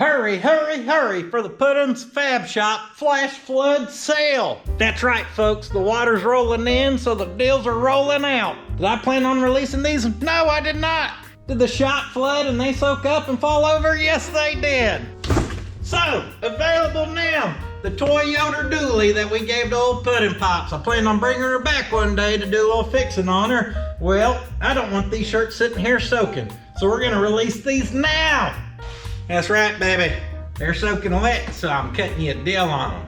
Hurry, hurry, hurry for the Puddins Fab Shop flash flood sale. That's right, folks. The water's rolling in, so the deals are rolling out. Did I plan on releasing these? No, I did not. Did the shop flood and they soak up and fall over? Yes, they did. So, available now, the toy Yoder Dooley that we gave to old Puddin' Pops. I planned on bringing her back one day to do a little fixing on her. Well, I don't want these shirts sitting here soaking, so we're gonna release these now. That's right, baby. They're soaking wet, so I'm cutting you a deal on them.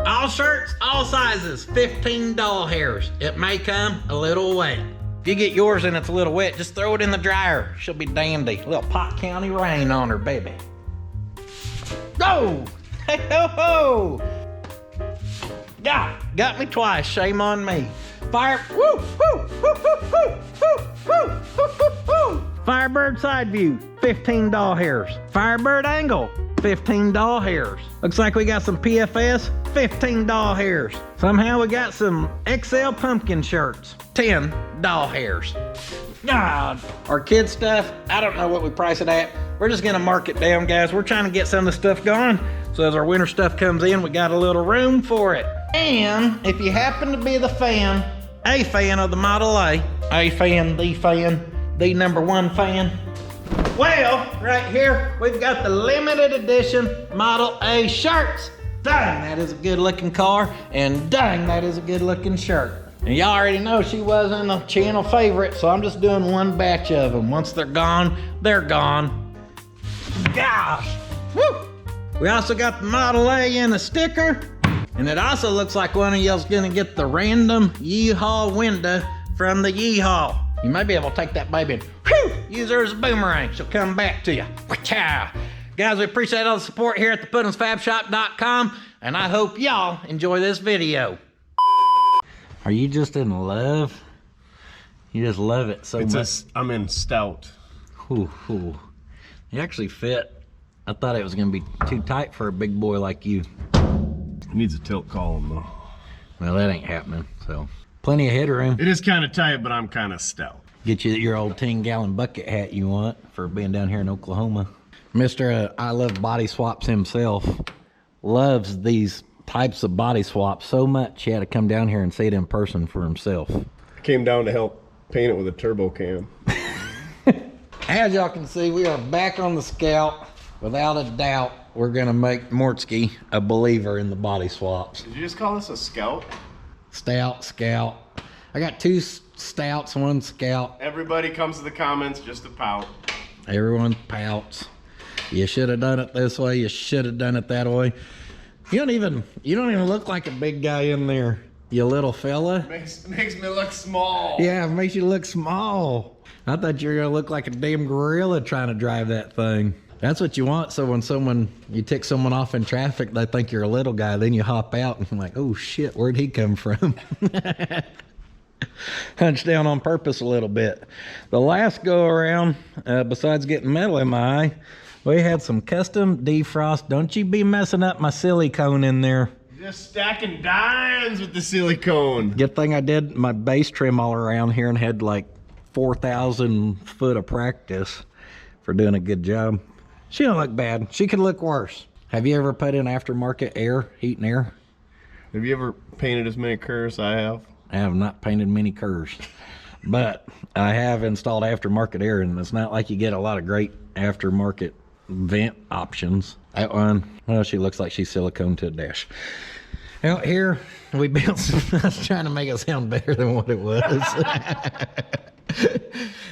All shirts, all sizes, 15 doll hairs. It may come a little wet. If you get yours and it's a little wet, just throw it in the dryer. She'll be dandy. A little Pot County rain on her, baby. Go! Hey ho ho! Got me twice. Shame on me. Firebird side view, 15 doll hairs. Firebird angle, 15 doll hairs. Looks like we got some PFS, 15 doll hairs. Somehow we got some XL pumpkin shirts, 10 doll hairs. God, our kid stuff, I don't know what we price it at. We're just gonna mark it down, guys. We're trying to get some of the stuff going, so as our winter stuff comes in, we got a little room for it. And if you happen to be a fan of the Model A fan, the number one fan, well, right here, we've got the limited edition Model A shirts. Dang, that is a good looking car, and dang, that is a good looking shirt. And y'all already know she wasn't a channel favorite, so I'm just doing one batch of them. Once they're gone, they're gone. Gosh, woo! We also got the Model A in a sticker, and it also looks like one of y'all's gonna get the random Yeehaw window from the Yeehaw. You may be able to take that baby and use her as a boomerang. She'll come back to you. Guys, we appreciate all the support here at the puddins.fab.shop.com, and I hope y'all enjoy this video. Are you just in love? You just love it so much. I'm in Stout. You actually fit. I thought it was gonna be too tight for a big boy like you. It needs a tilt column though. Well, that ain't happening, so. Plenty of headroom. It is kind of tight, but I'm kind of stout. Get you your old 10-gallon bucket hat you want for being down here in Oklahoma. Mr. I Love Body Swaps himself loves these types of body swaps so much he had to come down here and see it in person for himself. I came down to help paint it with a turbo cam. As y'all can see, we are back on the Scout. Without a doubt, we're gonna make Mortsky a believer in the body swaps. Did you just call this a Scout? Stout, Scout. I got 2 Stouts, 1 Scout. Everybody comes to the comments just to pout. Everyone pouts. You should have done it this way. You should have done it that way. You don't even look like a big guy in there, you little fella. Makes me look small. Yeah, it makes you look small. I thought you were gonna look like a damn gorilla trying to drive that thing. That's what you want, so when you tick someone off in traffic, they think you're a little guy, then you hop out and I'm like, oh shit, where'd he come from? Hunch down on purpose a little bit. The last go around, besides getting metal in my eye, we had some custom defrost. Don't you be messing up my silicone in there. Just stacking dimes with the silicone. Good thing I did my base trim all around here and had like 4,000 foot of practice for doing a good job. She don't look bad. She could look worse. Have you ever put in aftermarket air, heat and air? Have you ever painted as many curves as I have? I have not painted many curves, but I have installed aftermarket air, and it's not like you get a lot of great aftermarket vent options. That one, well, she looks like she's silicone to a dash. Out here, we built some, I was trying to make it sound better than what it was.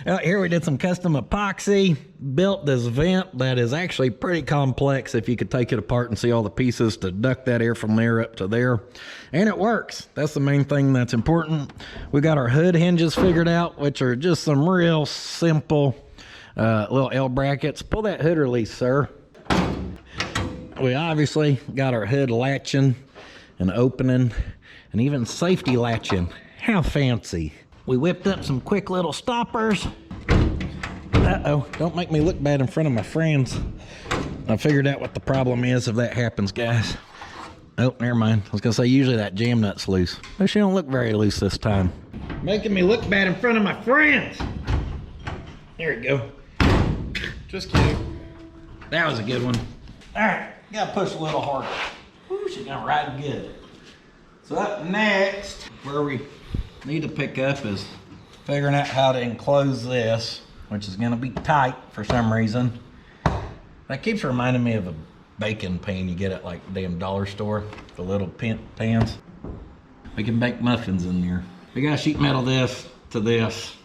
Out here we did some custom epoxy, built this vent that is actually pretty complex if you could take it apart and see all the pieces to duct that air from there up to there. And it works. That's the main thing that's important. We got our hood hinges figured out, which are just some real simple little L brackets. Pull that hood release, sir. We obviously got our hood latching and opening and even safety latching. How fancy. We whipped up some quick little stoppers. Uh-oh, don't make me look bad in front of my friends. I figured out what the problem is if that happens, guys. Oh, never mind. I was gonna say usually that jam nut's loose, but she don't look very loose this time. Making me look bad in front of my friends. There we go. Just kidding. That was a good one. All right, gotta push a little harder. Woo, she's gonna ride good. So up next, where we need to pick up is figuring out how to enclose this, which is gonna be tight for some reason. That keeps reminding me of a baking pan you get at like the damn dollar store, the little pans. We can bake muffins in there. We gotta sheet metal this to this,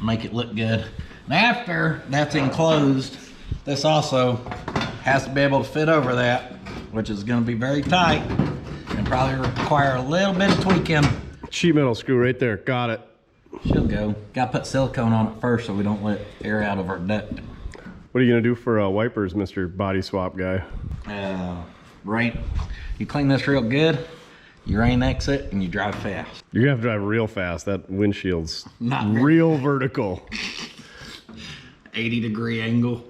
make it look good. And after that's enclosed, this also has to be able to fit over that, which is gonna be very tight and probably require a little bit of tweaking. Sheet metal screw right there, got it. Should go. Gotta put silicone on it first so we don't let air out of our duct. What are you gonna do for wipers, Mr. Body Swap guy? Rain. You clean this real good, you rain exit, and you drive fast. You're gonna have to drive real fast. That windshield's Not very- real vertical. 80-degree angle.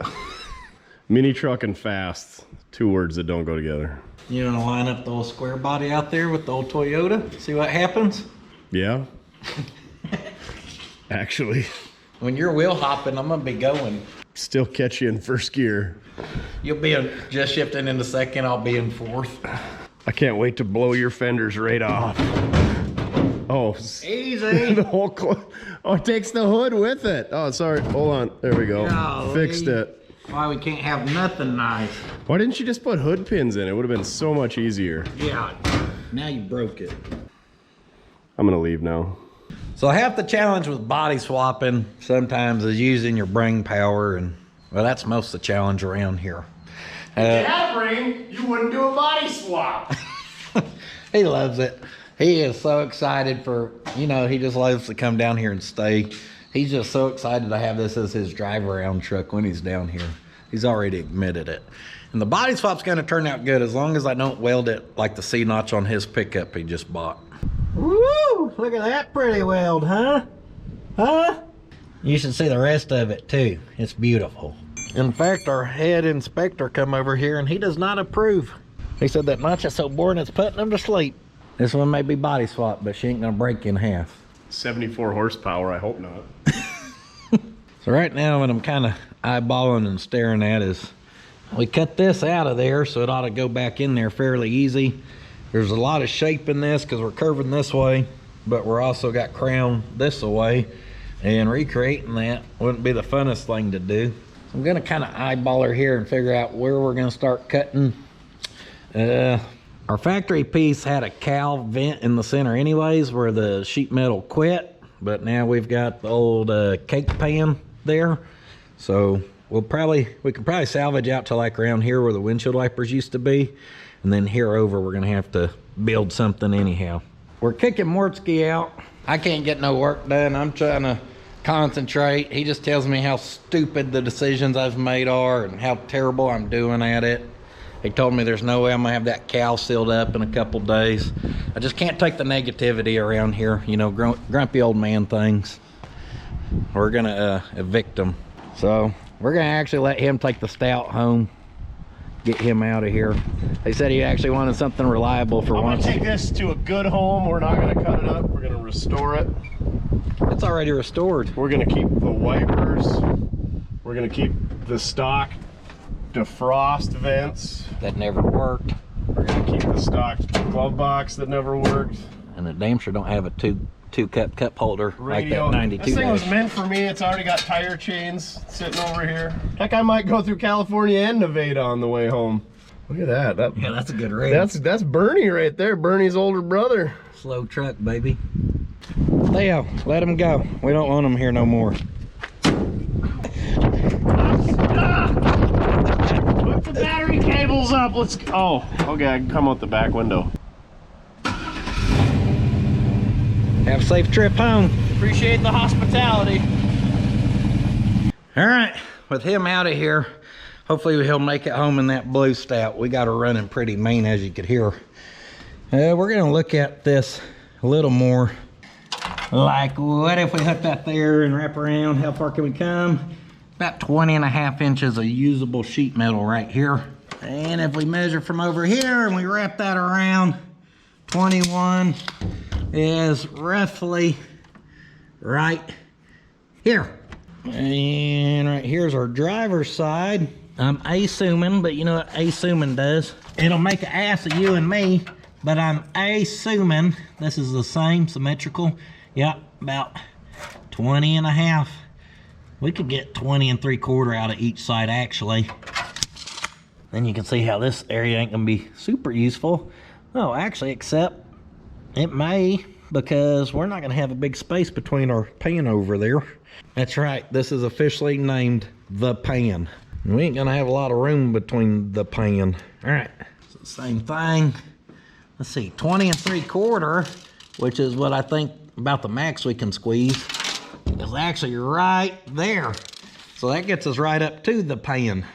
Mini truck and fast, 2 words that don't go together. You wanna line up the old square body out there with the old Toyota? See what happens? Yeah? Actually, When you're wheel hopping, I'm gonna be going. still catch you in first gear. You'll be just shifting into second, I'll be in fourth. I can't wait to blow your fenders right off. Oh, Easy. the whole oh, it takes the hood with it. Oh, sorry. Hold on. There we go. Golly. Fixed it. Why we can't have nothing nice? Why didn't you just put hood pins in? It would have been so much easier. Yeah, now you broke it. I'm gonna leave now. So half the challenge with body swapping sometimes is using your brain power, and well, that's most of the challenge around here. If you had a brain, you wouldn't do a body swap. He loves it. He is so excited for, you know, he just loves to come down here and stay. He's just so excited to have this as his drive around truck when he's down here. He's already admitted it. And the body swap's gonna turn out good as long as I don't weld it like the C-notch on his pickup he just bought. Woo! Look at that pretty weld, huh? Huh? You should see the rest of it too. It's beautiful. In fact, our head inspector come over here and he does not approve. He said that notch is so boring it's putting him to sleep. This one may be body swap, but she ain't gonna break in half. 74 horsepower, I hope not. So right now what I'm kind of eyeballing and staring at is we cut this out of there, so it ought to go back in there fairly easy. There's a lot of shape in this because we're curving this way, but we're also got crown this way, and recreating that wouldn't be the funnest thing to do. So I'm gonna kind of eyeball her here and figure out where we're gonna start cutting. Our factory piece had a COWL vent in the center anyways where the sheet metal quit, but now we've got the old cake pan there. So we can probably salvage out to like around here where the windshield wipers used to be. And then here over, we're gonna have to build something anyhow. We're kicking Mortsky out. I can't get no work done. I'm trying to concentrate. He just tells me how stupid the decisions I've made are and how terrible I'm doing at it. He told me there's no way I'm gonna have that cow sealed up in a couple days. I just can't take the negativity around here, you know, grumpy old man things. We're gonna evict him. So we're gonna actually let him take the Stout home, get him out of here. They said he actually wanted something reliable for once. I'm gonna take this to a good home. We're not gonna cut it up. We're gonna restore it. It's already restored. We're gonna keep the wipers. We're gonna keep the stock defrost vents. That never worked. We're gonna keep the stock glove box that never worked. And the damn sure don't have a two cup holder Radio. like that 92 This thing was dash. meant for me. It's already got tire chains sitting over here. Heck, I might go through California and Nevada on the way home. Look at that. Yeah, that's a good rig. That's Bernie right there. Bernie's older brother. Slow truck, baby. Theo, let him go. We don't want him here no more. Put the battery cables up. Let's go. Oh, okay. I can come out the back window. Have a safe trip home. Appreciate the hospitality. All right, with him out of here, hopefully he'll make it home in that blue Stout. We got her running pretty mean, as you could hear. We're gonna look at this a little more. Like, what if we hook that there and wrap around? How far can we come? About 20.5 inches of usable sheet metal right here. And if we measure from over here and we wrap that around, 21 is roughly right here. And right here's our driver's side. I'm assuming, but you know what assuming does? It'll make an ass of you and me, but I'm assuming this is the same symmetrical. Yep, about 20 and a half. We could get 20 3/4 out of each side actually. Then you can see how this area ain't gonna be super useful. Oh, actually, except it may, because we're not gonna have a big space between our pan over there. That's right, this is officially named the pan. We ain't gonna have a lot of room between the pan. All right, so same thing. Let's see, 20 3/4, which is what I think about the max we can squeeze, is actually right there. So that gets us right up to the pan.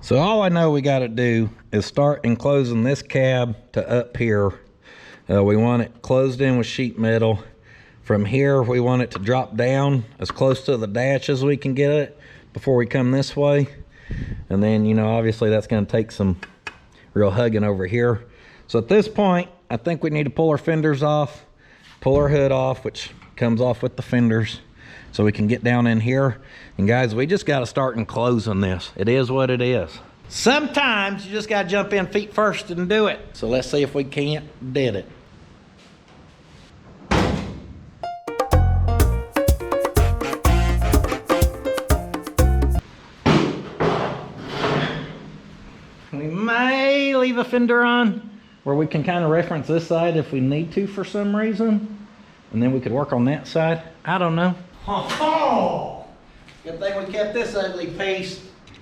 So all I know we gotta do is start enclosing this cab to up here. We want it closed in with sheet metal. From here, we want it to drop down as close to the dash as we can get it before we come this way. And then, you know, obviously that's gonna take some real hugging over here. So at this point, I think we need to pull our fenders off, pull our hood off, which comes off with the fenders, so we can get down in here. And guys, we just gotta start enclosing this. It is what it is. Sometimes you just gotta jump in feet first and do it. So let's see if we can't did it. We may leave a fender on where we can kind of reference this side if we need to for some reason. And then we could work on that side. I don't know. Oh, good thing we kept this ugly piece.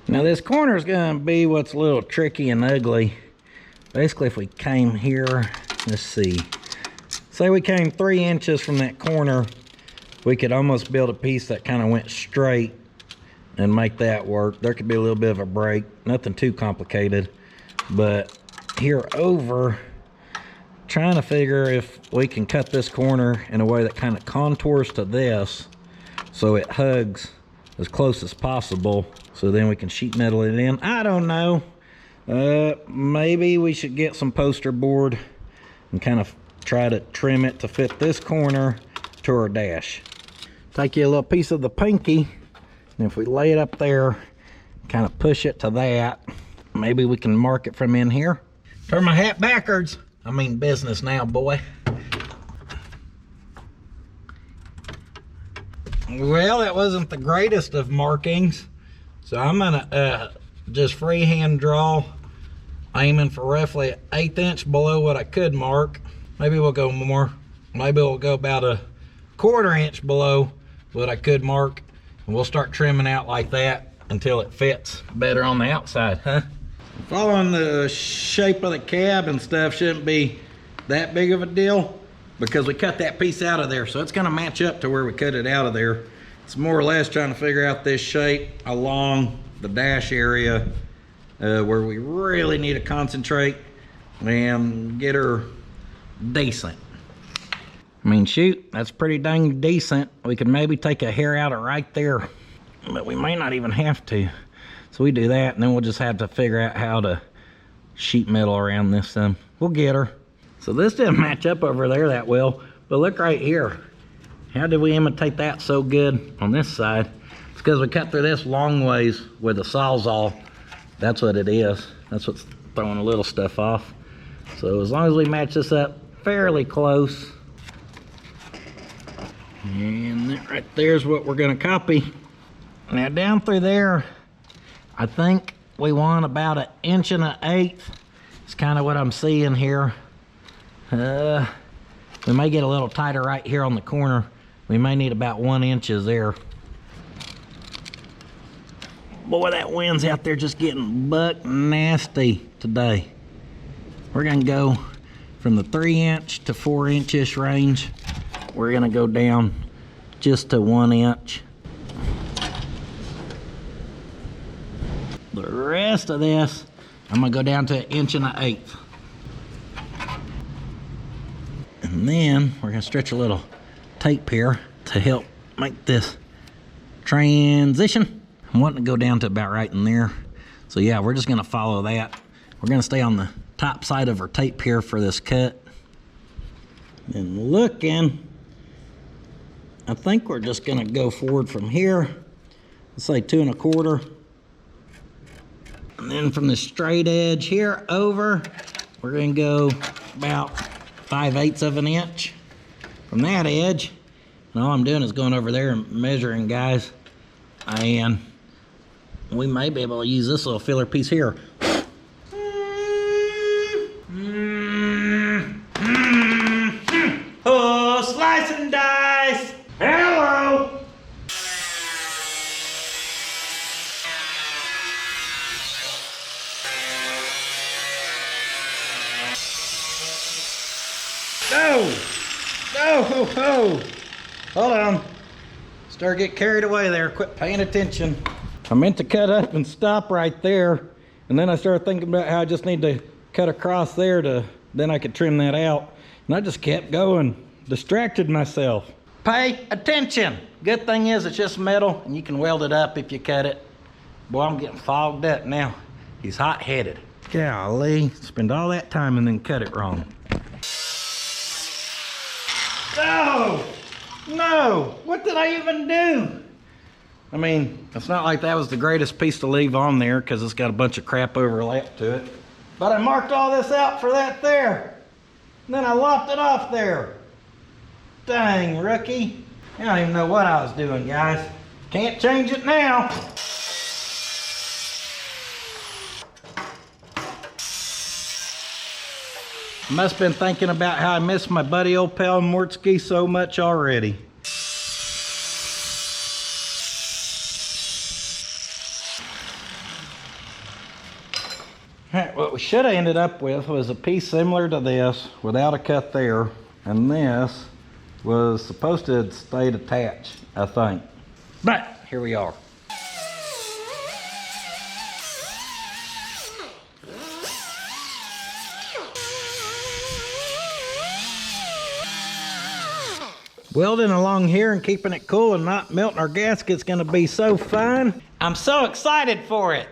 Now this corner is gonna be what's a little tricky and ugly. Basically, if we came here, let's see. Say we came 3 inches from that corner, we could almost build a piece that kind of went straight and make that work. There could be a little bit of a break, nothing too complicated. But here over, trying to figure if we can cut this corner in a way that kind of contours to this so it hugs as close as possible, so then we can sheet metal it in. I don't know. Maybe we should get some poster board and kind of try to trim it to fit this corner to our dash. Take you a little piece of the pinky, and if we lay it up there, kind of push it to that, maybe we can mark it from in here. Turn my hat backwards. I mean business now, boy. Well, that wasn't the greatest of markings, so I'm gonna just freehand draw, aiming for roughly 1/8 inch below what I could mark. Maybe we'll go more. Maybe we'll go about 1/4 inch below what I could mark, and we'll start trimming out like that until it fits better on the outside, huh? Following the shape of the cab and stuff shouldn't be that big of a deal because we cut that piece out of there, so it's gonna match up to where we cut it out of there. It's more or less trying to figure out this shape along the dash area where we really need to concentrate and get her decent. I mean, shoot, that's pretty dang decent. We could maybe take a hair out of right there, but we may not even have to. So we do that, and then we'll just have to figure out how to sheet metal around this. We'll get her. So this didn't match up over there that well, but look right here. How did we imitate that so good on this side? It's because we cut through this long ways with a Sawzall. That's what it is. That's what's throwing a little stuff off. So as long as we match this up fairly close, and that right there's what we're gonna copy. Now down through there, I think we want about 1 1/8 inches. It's kind of what I'm seeing here. We may get a little tighter right here on the corner. We may need about 1 inch there. Boy, that wind's out there just getting buck nasty today. We're gonna go from the 3 inch to 4 inch-ish range. We're gonna go down just to 1 inch. The rest of this, I'm gonna go down to 1 1/8 inches. And then we're gonna stretch a little tape here to help make this transition. I'm wanting to go down to about right in there. So yeah, we're just gonna follow that. We're gonna stay on the top side of our tape here for this cut. And looking, I think we're just gonna go forward from here. Let's say 2 1/4. And then from the straight edge here over, we're gonna go about 5/8 of an inch from that edge. And all I'm doing is going over there and measuring, guys. And we may be able to use this little filler piece here. Oh, slice and dice. Hello. No. No. Hold on. Start to get carried away there. Quit paying attention. I meant to cut up and stop right there. And then I started thinking about how I just need to cut across there to, then I could trim that out. And I just kept going. Distracted myself. Pay attention. Good thing is it's just metal and you can weld it up if you cut it. Boy, I'm getting fogged up now. He's hot-headed. Golly, spend all that time and then cut it wrong. No, what did I even do? I mean, it's not like that was the greatest piece to leave on there because it's got a bunch of crap overlapped to it. But I marked all this out for that there. And then I lopped it off there. Dang, rookie. I don't even know what I was doing, guys. Can't change it now. Must have been thinking about how I missed my buddy old pal Mortsky so much already. Alright, what we should have ended up with was a piece similar to this without a cut there, and this was supposed to have stayed attached, I think. But here we are. Welding along here and keeping it cool and not melting our gasket's gonna be so fun. I'm so excited for it.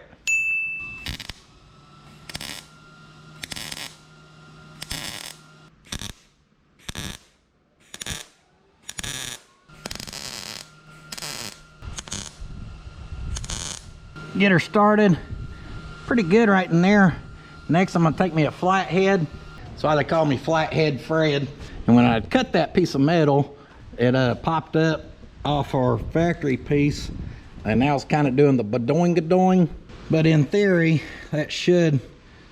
Get her started. Pretty good right in there. Next I'm gonna take me a flathead. That's why they call me Flathead Fred. And when I cut that piece of metal, it popped up off our factory piece, and now it's kind of doing the badoing-a-doing. But in theory, that should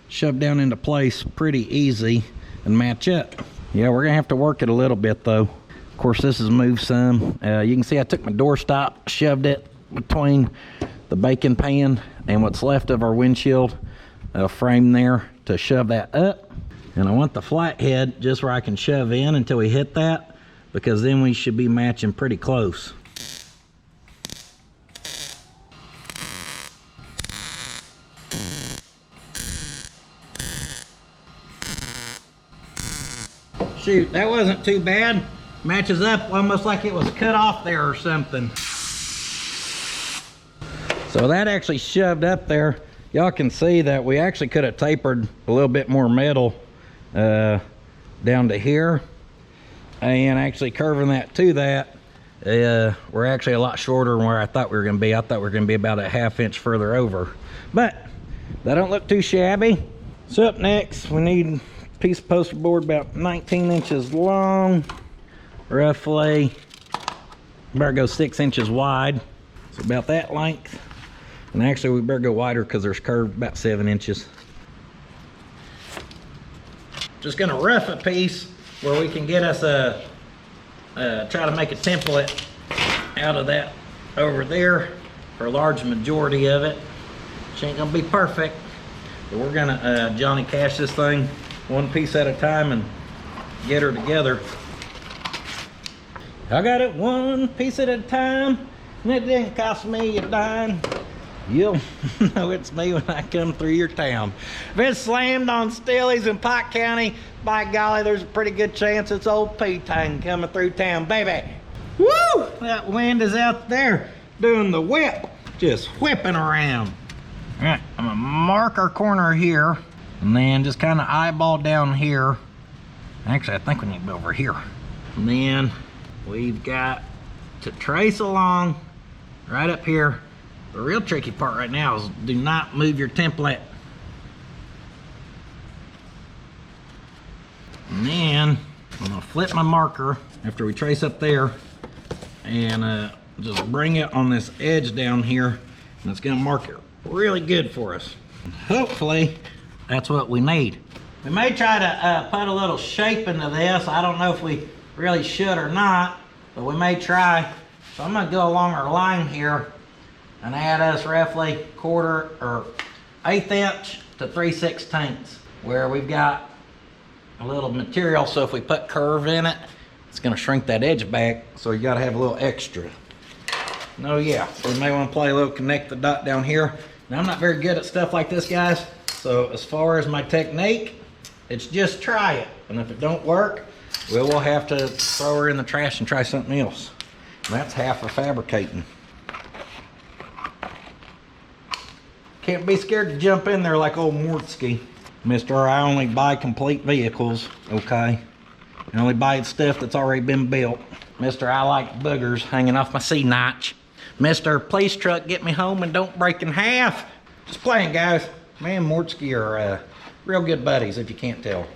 shove down into place pretty easy and match up. Yeah, we're gonna have to work it a little bit though. Of course, this has moved some. You can see I took my doorstop, shoved it between the baking pan and what's left of our windshield frame there to shove that up. And I want the flathead just where I can shove in until we hit that, because then we should be matching pretty close. Shoot, that wasn't too bad. Matches up almost like it was cut off there or something. So that actually shoved up there. Y'all can see that we actually could have tapered a little bit more metal down to here, and actually curving that to that, we're actually a lot shorter than where I thought we were going to be. I thought we were going to be about a ½ inch further over, but that don't look too shabby. So up next, we need a piece of poster board about 19 inches long, roughly. Better go 6 inches wide, so about that length. And actually we better go wider because there's curved about 7 inches. Just gonna rough a piece where we can get us try to make a template out of that over there for a large majority of it. She ain't gonna be perfect, but we're gonna Johnny Cash this thing one piece at a time and get her together. I got it one piece at a time, and it didn't cost me a dime. You'll know it's me when I come through your town. If it's slammed on Stillies in Pike County, by golly, there's a pretty good chance it's old P-Tang coming through town, baby. Woo! That wind is out there doing the whip, just whipping around. All right, I'm gonna mark our corner here, and then just kind of eyeball down here. Actually, I think we need to be over here. And then we've got to trace along right up here. The real tricky part right now is do not move your template. And then I'm gonna flip my marker after we trace up there and just bring it on this edge down here, and it's gonna mark it really good for us. And hopefully that's what we need. We may try to put a little shape into this. I don't know if we really should or not, but we may try. So I'm gonna go along our line here and add us roughly 1/4 or 1/8 inch to 3/16 where we've got a little material, so if we put curve in it, it's gonna shrink that edge back, so you gotta have a little extra. Oh yeah, so we may wanna play a little connect the dot down here. Now I'm not very good at stuff like this, guys, so as far as my technique, it's just try it, and if it don't work, we will have to throw her in the trash and try something else. And that's half of fabricating. Can't be scared to jump in there like old Mortsky. Mr. I only buy complete vehicles, okay? I only buy stuff that's already been built. Mr. I like boogers hanging off my C-notch. Mr. Police truck, get me home and don't break in half. Just playing, guys. Me and Mortsky are real good buddies, if you can't tell.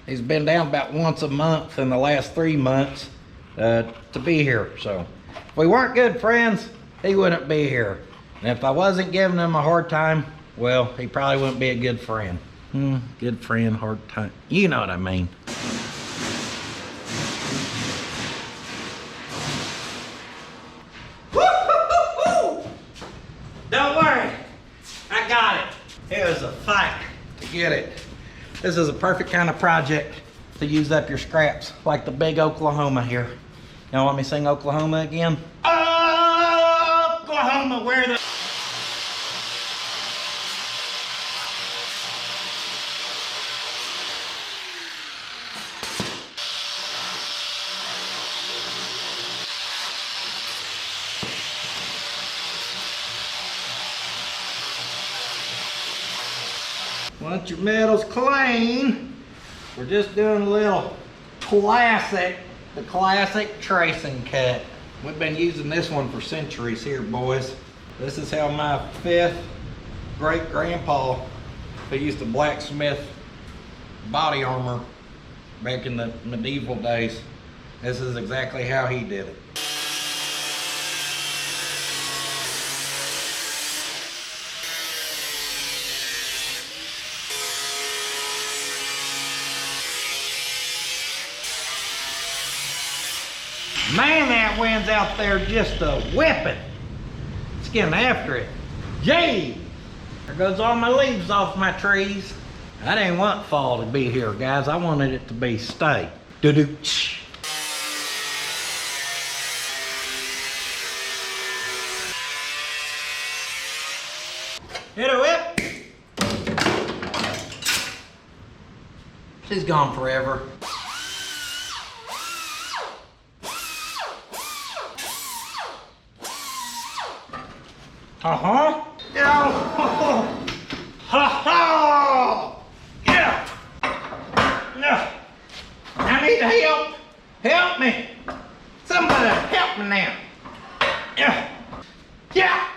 He's been down about once a month in the last 3 months to be here. So if we weren't good friends, he wouldn't be here. And if I wasn't giving him a hard time, well, he probably wouldn't be a good friend. Good friend, hard time. You know what I mean. Don't worry, I got it. It was a fight to get it. This is a perfect kind of project to use up your scraps, like the big Oklahoma here. Y'all want me to sing Oklahoma again? Oklahoma, where the... Once your metal's clean, we're just doing a little the classic tracing cut. We've been using this one for centuries here, boys. This is how my 5th great-grandpa, who used to blacksmith body armor back in the medieval days, this is exactly how he did it. Man, that wind's out there just a whipping. It's getting after it. Yay! There goes all my leaves off my trees. I didn't want fall to be here, guys. I wanted it to be stay. Do-do-ch. Hit a whip. She's gone forever. Uh-huh. Yeah. Ha-ha! Yeah. No. I need help. Help me. Somebody help me now. Yeah. Yeah.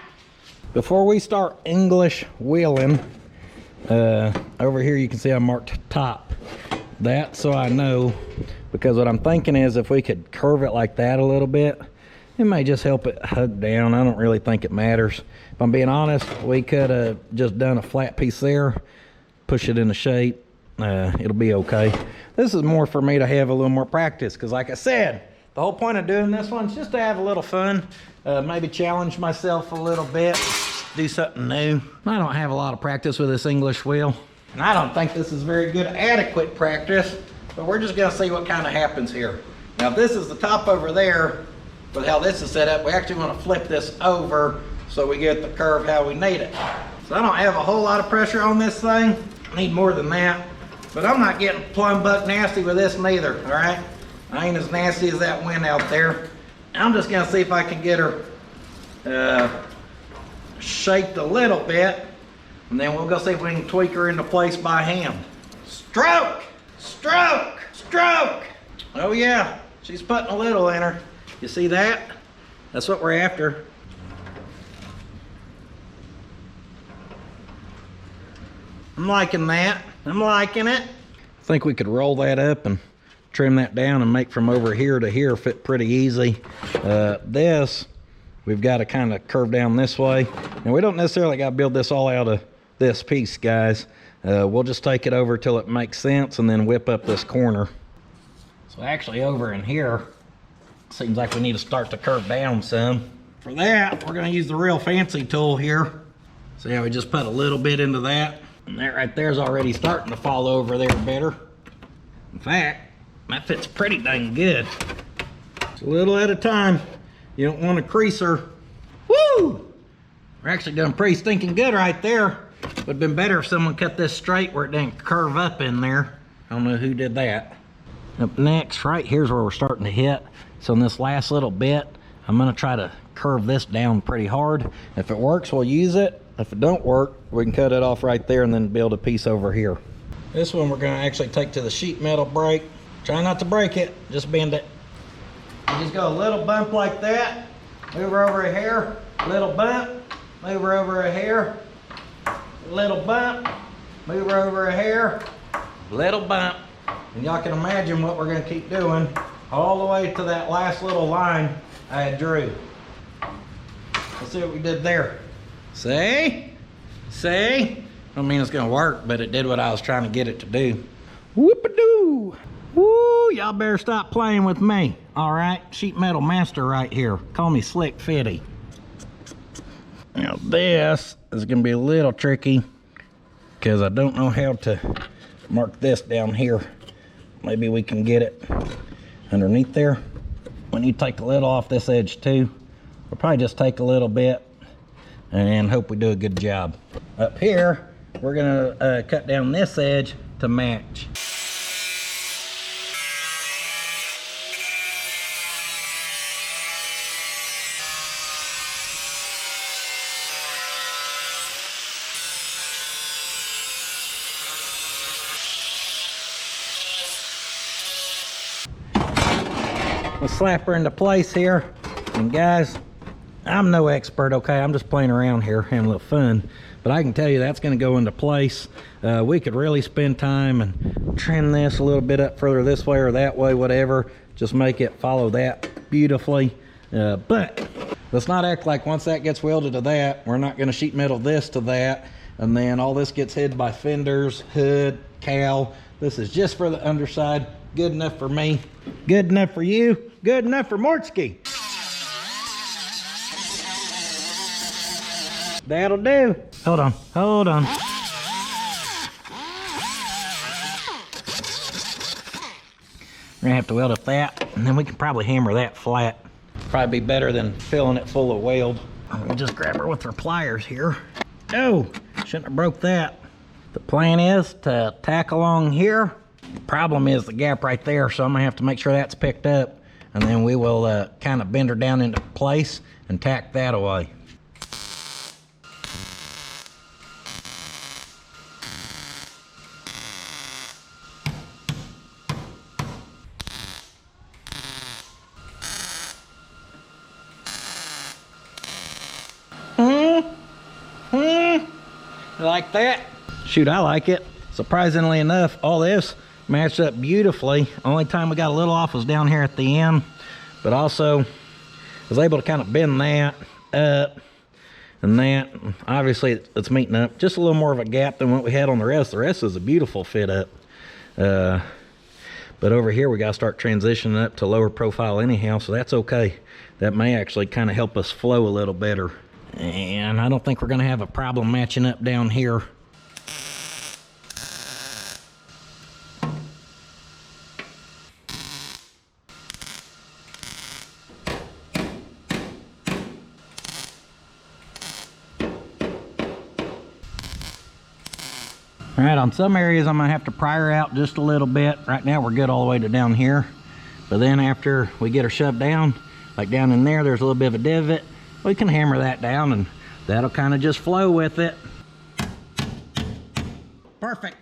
Before we start English wheeling, over here you can see I marked top. That so I know, because what I'm thinking is if we could curve it like that a little bit, it may just help it hug down. I don't really think it matters. If I'm being honest, we could have just done a flat piece there, push it into shape. It'll be okay. This is more for me to have a little more practice, because like I said, the whole point of doing this one is just to have a little fun, maybe challenge myself a little bit, do something new. I don't have a lot of practice with this English wheel, and I don't think this is very good adequate practice, but we're just gonna see what kind of happens here. Now, if this is the top over there, but how this is set up, we actually want to flip this over so we get the curve how we need it. So I don't have a whole lot of pressure on this thing. I need more than that. But I'm not getting plumb buck nasty with this neither, all right? I ain't as nasty as that wind out there. I'm just gonna see if I can get her shaped a little bit, and then we'll go see if we can tweak her into place by hand. Stroke, stroke, stroke. Oh yeah, she's putting a little in her. You see that? That's what we're after. I'm liking that. I'm liking it. I think we could roll that up and trim that down and make from over here to here fit pretty easy. This, we've got to kind of curve down this way. And we don't necessarily got to build this all out of this piece, guys. We'll just take it over till it makes sense and then whip up this corner. So actually over in here, seems like we need to start to curve down some. For that, we're going to use the real fancy tool here. See how we just put a little bit into that? And that right there is already starting to fall over there better. In fact, that fits pretty dang good. Just a little at a time. You don't want a creaser. Woo! We're actually doing pretty stinking good right there. Would have been better if someone cut this straight where it didn't curve up in there. I don't know who did that. Up next, right here's where we're starting to hit. So in this last little bit, I'm gonna try to curve this down pretty hard. If it works, we'll use it. If it don't work, we can cut it off right there and then build a piece over here. This one we're gonna actually take to the sheet metal break. Try not to break it, just bend it. You just go a little bump like that. Move her over a hair, little bump. Move her over a hair, little bump. Move her over a hair, little bump. And y'all can imagine what we're gonna keep doing all the way to that last little line I drew. Let's see what we did there. See? See? I don't mean it's gonna work, but it did what I was trying to get it to do. Whoop-a-doo! Woo! Y'all better stop playing with me. All right, sheet metal master right here. Call me Slick Fitty. Now this is gonna be a little tricky because I don't know how to mark this down here. Maybe we can get it underneath there. When you take the lid off this edge too, we'll probably just take a little bit and hope we do a good job. Up here, we're gonna cut down this edge to match. We'll slap her into place here. And guys, I'm no expert, okay? I'm just playing around here, having a little fun. But I can tell you that's gonna go into place. We could really spend time and trim this a little bit up further this way or that way, whatever. Just make it follow that beautifully. But let's not act like once that gets welded to that, we're not gonna sheet metal this to that. And then all this gets hid by fenders, hood, cowl. This is just for the underside. Good enough for me. Good enough for you. Good enough for Mortsky. That'll do. Hold on, hold on. We're gonna have to weld up that, and then we can probably hammer that flat. Probably be better than filling it full of weld. We'll just grab her with our pliers here. Oh, shouldn't have broke that. The plan is to tack along here. The problem is the gap right there, so I'm gonna have to make sure that's picked up, and then we will kind of bend her down into place and tack that away. Like that? Shoot, I like it. Surprisingly enough, all this matched up beautifully. Only time we got a little off was down here at the end, but also was able to kind of bend that up and that. Obviously it's meeting up just a little more of a gap than what we had on the rest. The rest is a beautiful fit up. But over here we got to start transitioning up to lower profile anyhow, so that's okay. That may actually kind of help us flow a little better. And I don't think we're going to have a problem matching up down here. All right, on some areas I'm gonna have to pry her out just a little bit. Right now we're good all the way to down here. But then after we get her shoved down, like down in there, there's a little bit of a divot. We can hammer that down and that'll kind of just flow with it. Perfect.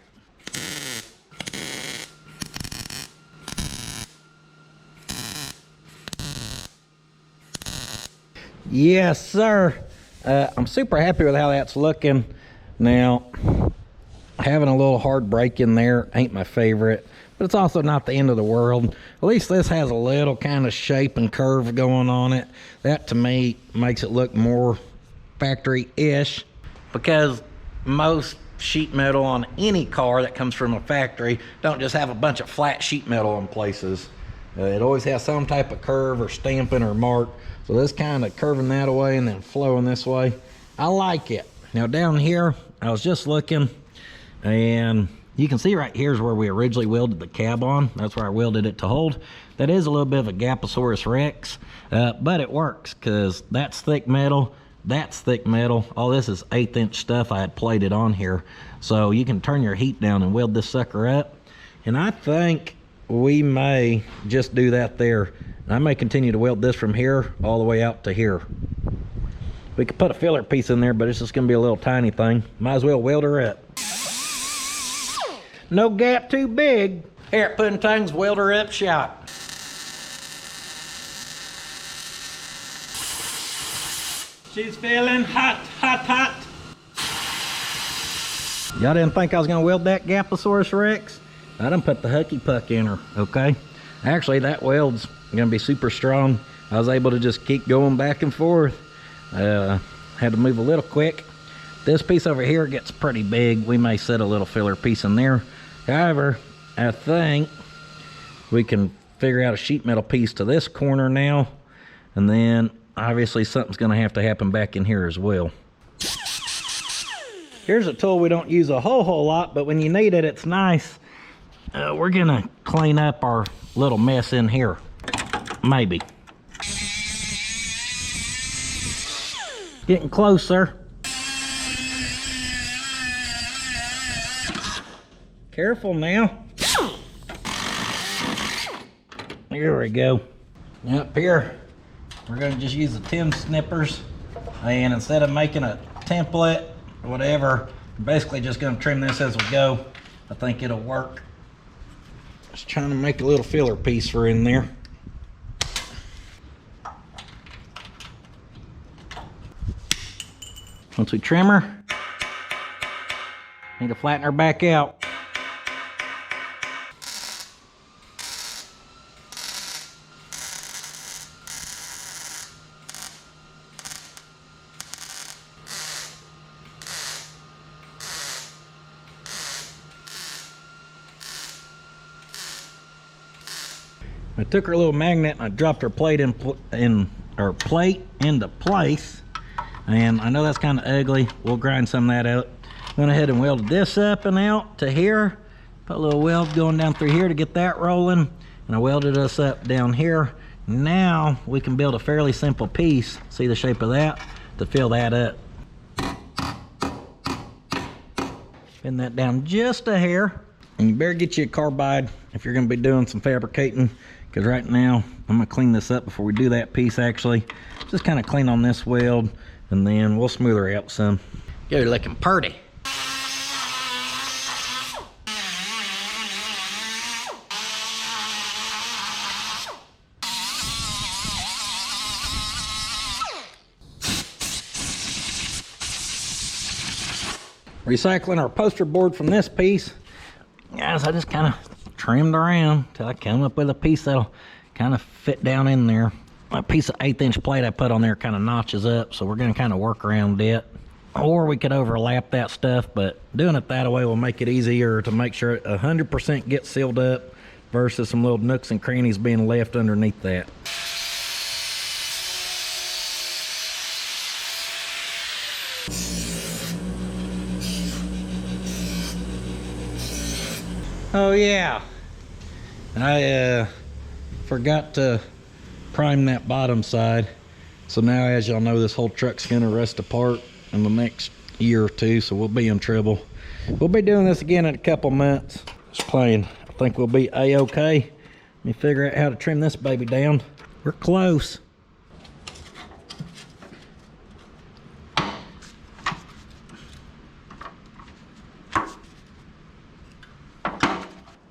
Yes, sir. I'm super happy with how that's looking. Now, having a little hard break in there ain't my favorite, but it's also not the end of the world. At least this has a little kind of shape and curve going on it. That to me makes it look more factory-ish, because most sheet metal on any car that comes from a factory don't just have a bunch of flat sheet metal in places. It always has some type of curve or stamping or mark. So this kind of curving that away and then flowing this way, I like it. Now down here, I was just looking, and you can see right here is where we originally welded the cab on. That's where I welded it to hold. That is a little bit of a Gaposaurus Rex, but it works because that's thick metal. That's thick metal. All this is 1/8 inch stuff I had plated on here. So you can turn your heat down and weld this sucker up. And I think we may just do that there. And I may continue to weld this from here all the way out to here. We could put a filler piece in there, but it's just gonna be a little tiny thing. Might as well weld her up. No gap too big. Here at Puddins Welder Up Shop. She's feeling hot, hot, hot. Y'all didn't think I was gonna weld that Gaposaurus Rex? I done put the Hucky Puck in her, okay? Actually, that weld's gonna be super strong. I was able to just keep going back and forth. Had to move a little quick. This piece over here gets pretty big. We may set a little filler piece in there. However, I think we can figure out a sheet metal piece to this corner now, and then obviously something's gonna have to happen back in here as well. Here's a tool we don't use a whole lot, but when you need it, it's nice. We're gonna clean up our little mess in here. Maybe. Getting closer. Careful now. Here we go. Up here, we're gonna just use the Tim snippers, and instead of making a template or whatever, we're basically just gonna trim this as we go. I think it'll work. Just trying to make a little filler piece for in there. Once we trim her, need to flatten her back out. I took her little magnet and I dropped her plate into place. And I know that's kind of ugly. We'll grind some of that out. Went ahead and welded this up and out to here. Put a little weld going down through here to get that rolling. And I welded us up down here. Now we can build a fairly simple piece. See the shape of that? To fill that up. Bend that down just a hair. And you better get you a carbide if you're going to be doing some fabricating. Because right now, I'm going to clean this up before we do that piece actually. Just kind of clean on this weld, and then we'll smooth her out some. You're looking pretty. Recycling our poster board from this piece. Guys, I just kind of trimmed around till I come up with a piece that'll kind of fit down in there. A piece of 1/8 inch plate I put on there kind of notches up, so we're going to kind of work around it. Or we could overlap that stuff, but doing it that way will make it easier to make sure 100% gets sealed up versus some little nooks and crannies being left underneath that. Oh yeah, I forgot to prime that bottom side. So now, as y'all know, this whole truck's gonna rust apart in the next year or two, so we'll be in trouble. We'll be doing this again in a couple months. Just playing. I think we'll be a-okay. Let me figure out how to trim this baby down. We're close.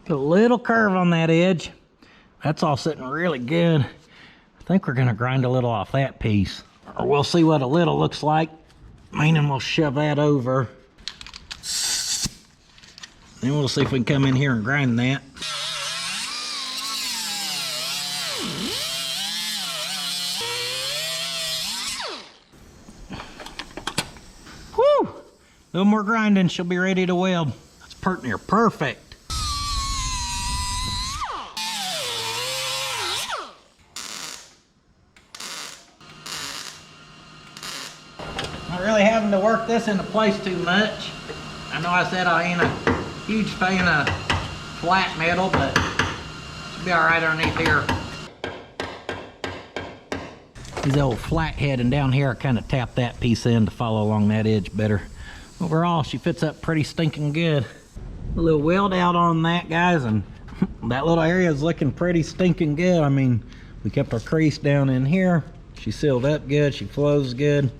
Put a little curve on that edge. That's all sitting really good. I think we're gonna grind a little off that piece. Or we'll see what a little looks like. Meaning we'll shove that over. Then we'll see if we can come in here and grind that. Woo! A little more grinding, she'll be ready to weld. That's pert near perfect. Not really having to work this into place too much. I know I said I ain't a huge fan of flat metal, but should be all right underneath here. These old flathead, and down here I kind of tap that piece in to follow along that edge better. Overall, she fits up pretty stinking good. A little weld out on that, guys, and that little area is looking pretty stinking good. I mean, we kept our crease down in here. She sealed up good, she flows good.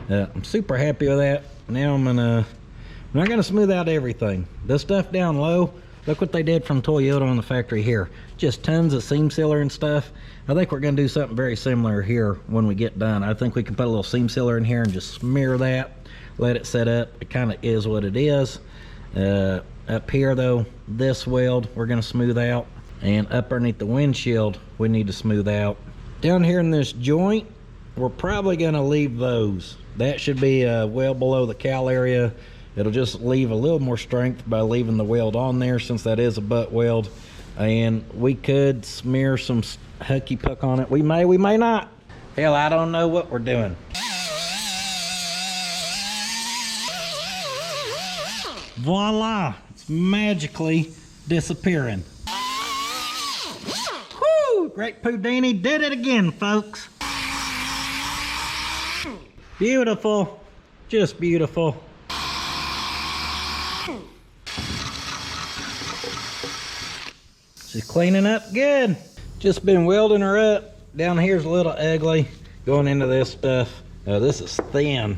I'm super happy with that. Now I'm not gonna smooth out everything. This stuff down low, look what they did from Toyota on the factory here. Just tons of seam sealer and stuff. I think we're gonna do something very similar here when we get done. I think we can put a little seam sealer in here and just smear that, let it set up. It kind of is what it is. Up here though, this weld we're gonna smooth out, and up underneath the windshield we need to smooth out. Down here in this joint, we're probably gonna leave those. That should be well below the COWL area. It'll just leave a little more strength by leaving the weld on there, since that is a butt weld. And we could smear some Hucky Puck on it. We may not. Hell, I don't know what we're doing. Voila, it's magically disappearing. Woo! Great Houdini did it again, folks. Beautiful, just beautiful. She's cleaning up good. Just been welding her up. Down here's a little ugly going into this stuff. This is thin.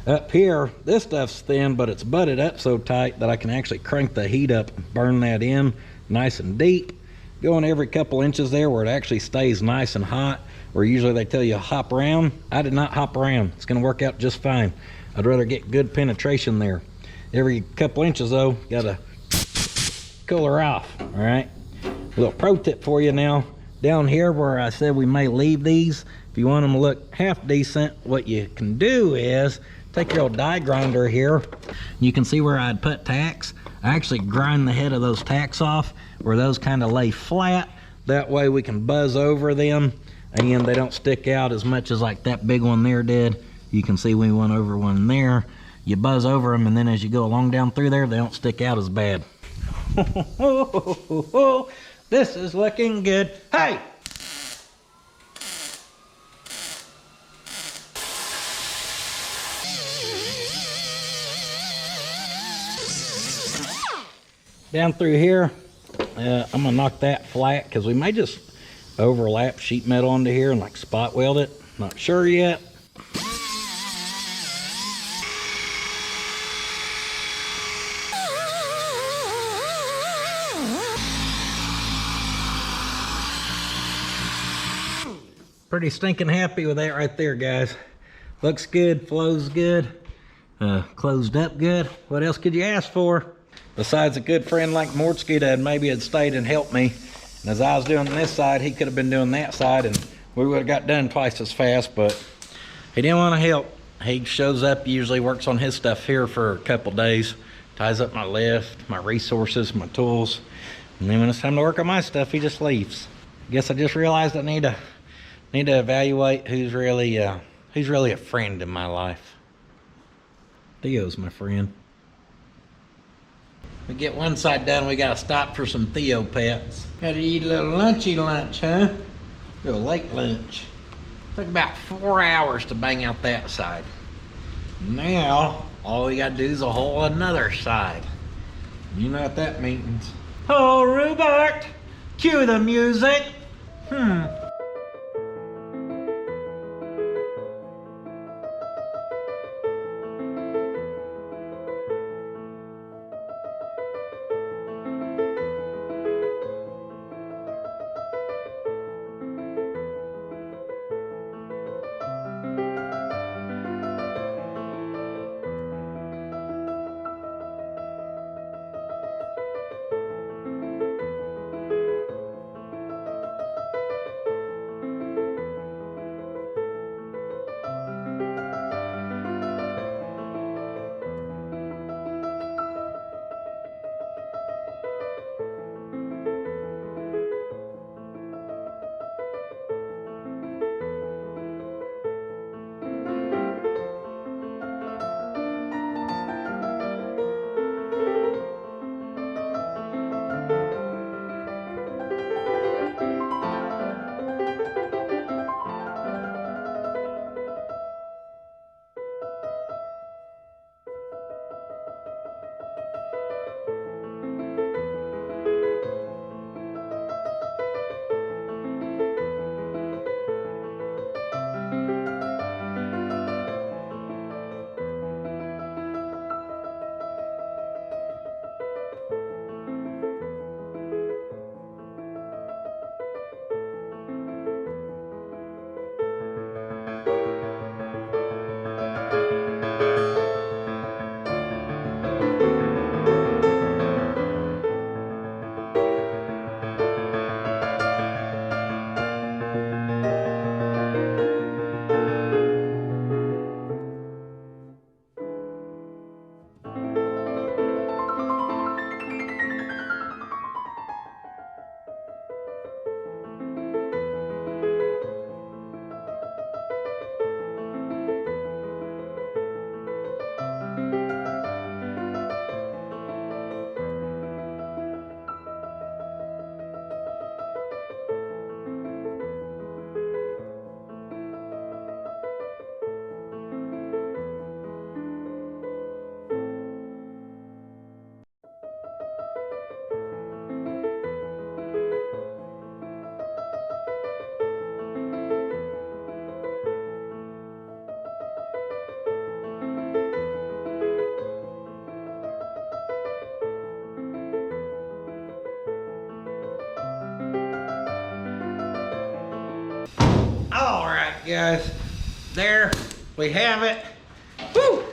Up here, this stuff's thin, but it's butted up so tight that I can actually crank the heat up and burn that in nice and deep. Going every couple inches there where it actually stays nice and hot, where usually they tell you hop around. I did not hop around. It's gonna work out just fine. I'd rather get good penetration there. Every couple inches though, gotta cool her off, all right? A little pro tip for you now. Down here where I said we may leave these, if you want them to look half decent, what you can do is take your old die grinder here. You can see where I'd put tacks. I actually grind the head of those tacks off where those kind of lay flat. That way we can buzz over them and they don't stick out as much as like that big one there did. You can see we went over one there. You buzz over them, and then as you go along down through there, they don't stick out as bad. This is looking good. Hey! Down through here, I'm gonna knock that flat because we may just overlap sheet metal onto here and like spot weld it. Not sure yet. Pretty stinking happy with that right there, guys. Looks good, flows good, closed up good. What else could you ask for? Besides a good friend like Mortsky that maybe had stayed and helped me. And as I was doing this side, he could have been doing that side and we would have got done twice as fast, but he didn't want to help. He shows up, usually works on his stuff here for a couple days, ties up my lift, my resources, my tools. And then when it's time to work on my stuff, he just leaves. Guess I just realized I need to evaluate who's really a friend in my life. Theo's my friend. We get one side done, we gotta stop for some Theo pets. Gotta eat a little lunchy lunch, huh? A little late lunch. Took about 4 hours to bang out that side. Now, all we gotta do is a whole another side. You know what that means. Oh, Rupert, cue the music. guys, there we have it. Woo!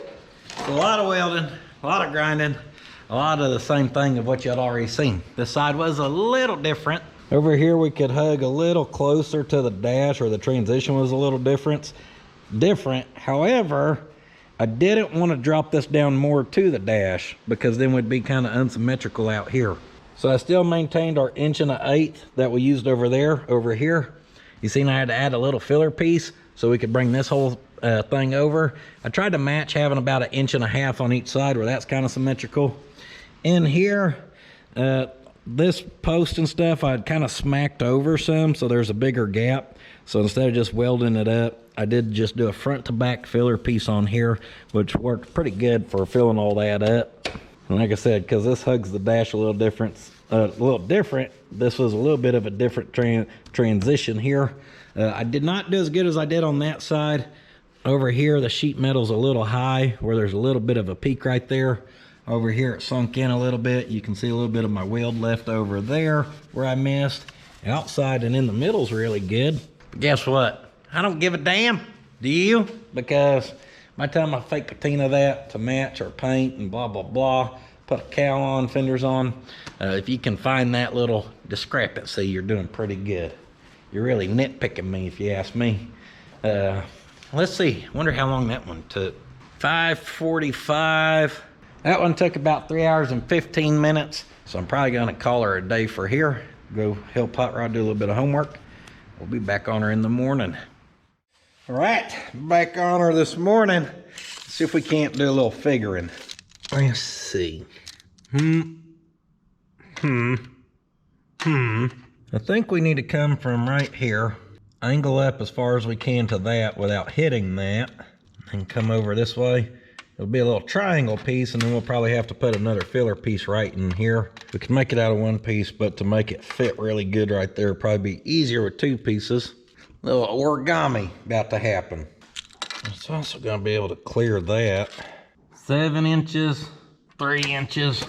A lot of welding, a lot of grinding, a lot of the same thing of what you had already seen. This side was a little different. Over here we could hug a little closer to the dash, or the transition was a little different. However, I didn't want to drop this down more to the dash because then we'd be kind of unsymmetrical out here. So I still maintained our 1.1/8 that we used over there, over here. You seen I had to add a little filler piece so we could bring this whole thing over. I tried to match having about 1.5 inches on each side where that's kind of symmetrical. In here, this post and stuff, I'd kind of smacked over some, so there's a bigger gap. So instead of just welding it up, I did just do a front to back filler piece on here, which worked pretty good for filling all that up. And like I said, because this hugs the dash a little different, this was a little bit of a different transition here. I did not do as good as I did on that side. Over here, the sheet metal's a little high, where there's a little bit of a peak right there. Over here, it sunk in a little bit. You can see a little bit of my weld left over there where I missed. Outside and in the middle's really good. But guess what? I don't give a damn. Do you? Because by the time I fake patina that to match or paint and blah, blah, blah, put a cowl on, fenders on, if you can find that little discrepancy, you're doing pretty good. You're really nitpicking me if you ask me. Let's see. Wonder how long that one took. 5:45. That one took about 3 hours and 15 minutes. So I'm probably going to call her a day for here. Go help Hot Rod do a little bit of homework. We'll be back on her in the morning. All right, back on her this morning. Let's see if we can't do a little figuring. Let's see. I think we need to come from right here, angle up as far as we can to that without hitting that, and come over this way. It'll be a little triangle piece, and then we'll probably have to put another filler piece right in here. We can make it out of one piece, but to make it fit really good right there, it'll probably be easier with two pieces. A little origami about to happen. It's also gonna be able to clear that. 7 inches, 3 inches,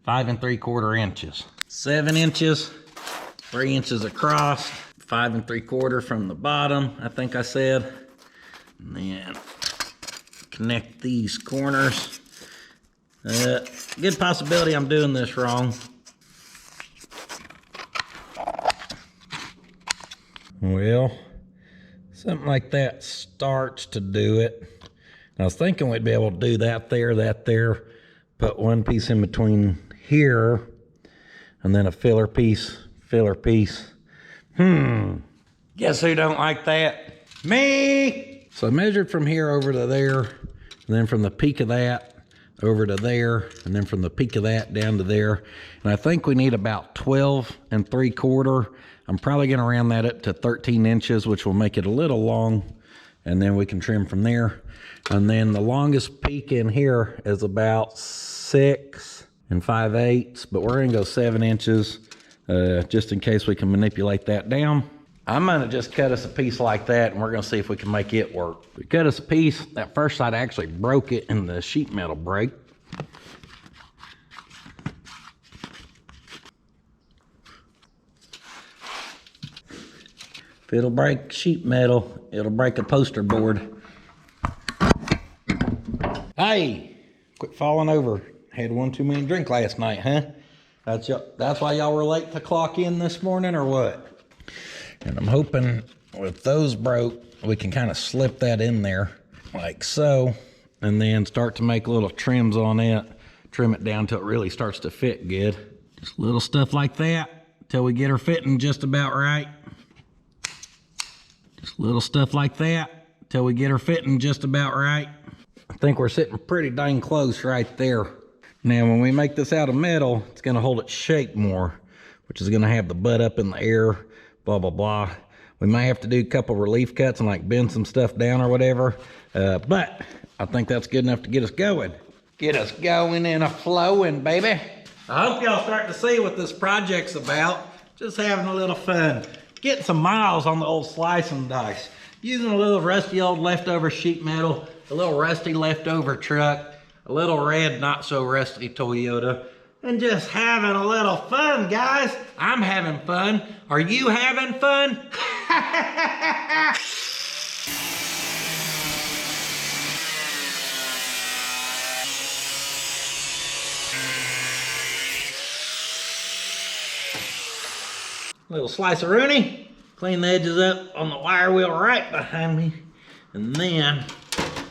5 3/4 inches. 7 inches, 3 inches across, 5 3/4 from the bottom, I think I said. And then connect these corners. Good possibility I'm doing this wrong. Well, something like that starts to do it. I was thinking we'd be able to do that there, put one piece in between here, and then a filler piece. Guess who don't like that? Me! So I measured from here over to there, and then from the peak of that over to there, and then from the peak of that down to there. And I think we need about 12 3/4. I'm probably gonna round that up to 13 inches, which will make it a little long, and then we can trim from there. And then the longest peak in here is about 6 5/8, but we're gonna go 7 inches, just in case we can manipulate that down. I'm gonna just cut us a piece like that, and we're gonna see if we can make it work. We cut us a piece, that first side actually broke it, and the sheet metal break. If it'll break sheet metal, it'll break a poster board. Hey, quit falling over. Had one too many drink last night, huh? That's why y'all were late to clock in this morning, or what? And I'm hoping with those broke, we can kind of slip that in there like so, and then start to make little trims on it, trim it down till it really starts to fit good. Just little stuff like that till we get her fitting just about right. Just little stuff like that till we get her fitting just about right. I think we're sitting pretty dang close right there. Now, when we make this out of metal, it's gonna hold its shape more, which is gonna have the butt up in the air, blah, blah, blah. We might have to do a couple relief cuts and like bend some stuff down or whatever. But I think that's good enough to get us going. Get us going and a-flowing, baby. I hope y'all start to see what this project's about. Just having a little fun. Getting some miles on the old slice and dice. Using a little rusty old leftover sheet metal, a little rusty leftover truck, a little red not so rusty Toyota, and just having a little fun, guys. I'm having fun. Are you having fun? Little slice of rooney. Clean the edges up on the wire wheel right behind me. And then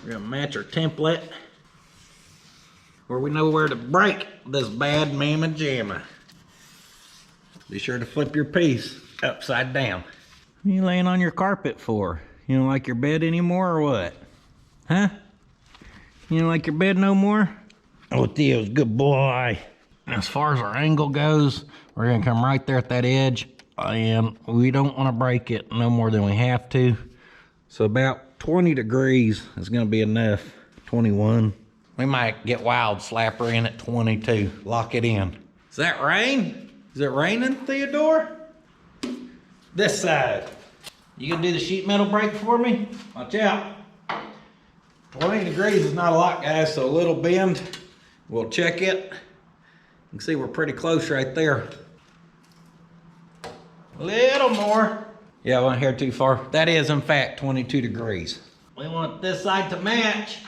we're gonna match our template where we know where to break this bad mamma jamma. Be sure to flip your piece upside down. What are you laying on your carpet for? You don't like your bed anymore or what? Huh? You don't like your bed no more? Oh, Theo's good boy. As far as our angle goes, we're gonna come right there at that edge, and we don't wanna break it no more than we have to. So about 20 degrees is gonna be enough. 21. We might get wild, slap her in at 22. Lock it in. Is that rain? Is it raining, Theodore? This side. You gonna do the sheet metal break for me? Watch out. 20 degrees is not a lot, guys, so a little bend. We'll check it. You can see we're pretty close right there. A little more. Yeah, I went here too far. That is, in fact, 22 degrees. We want this side to match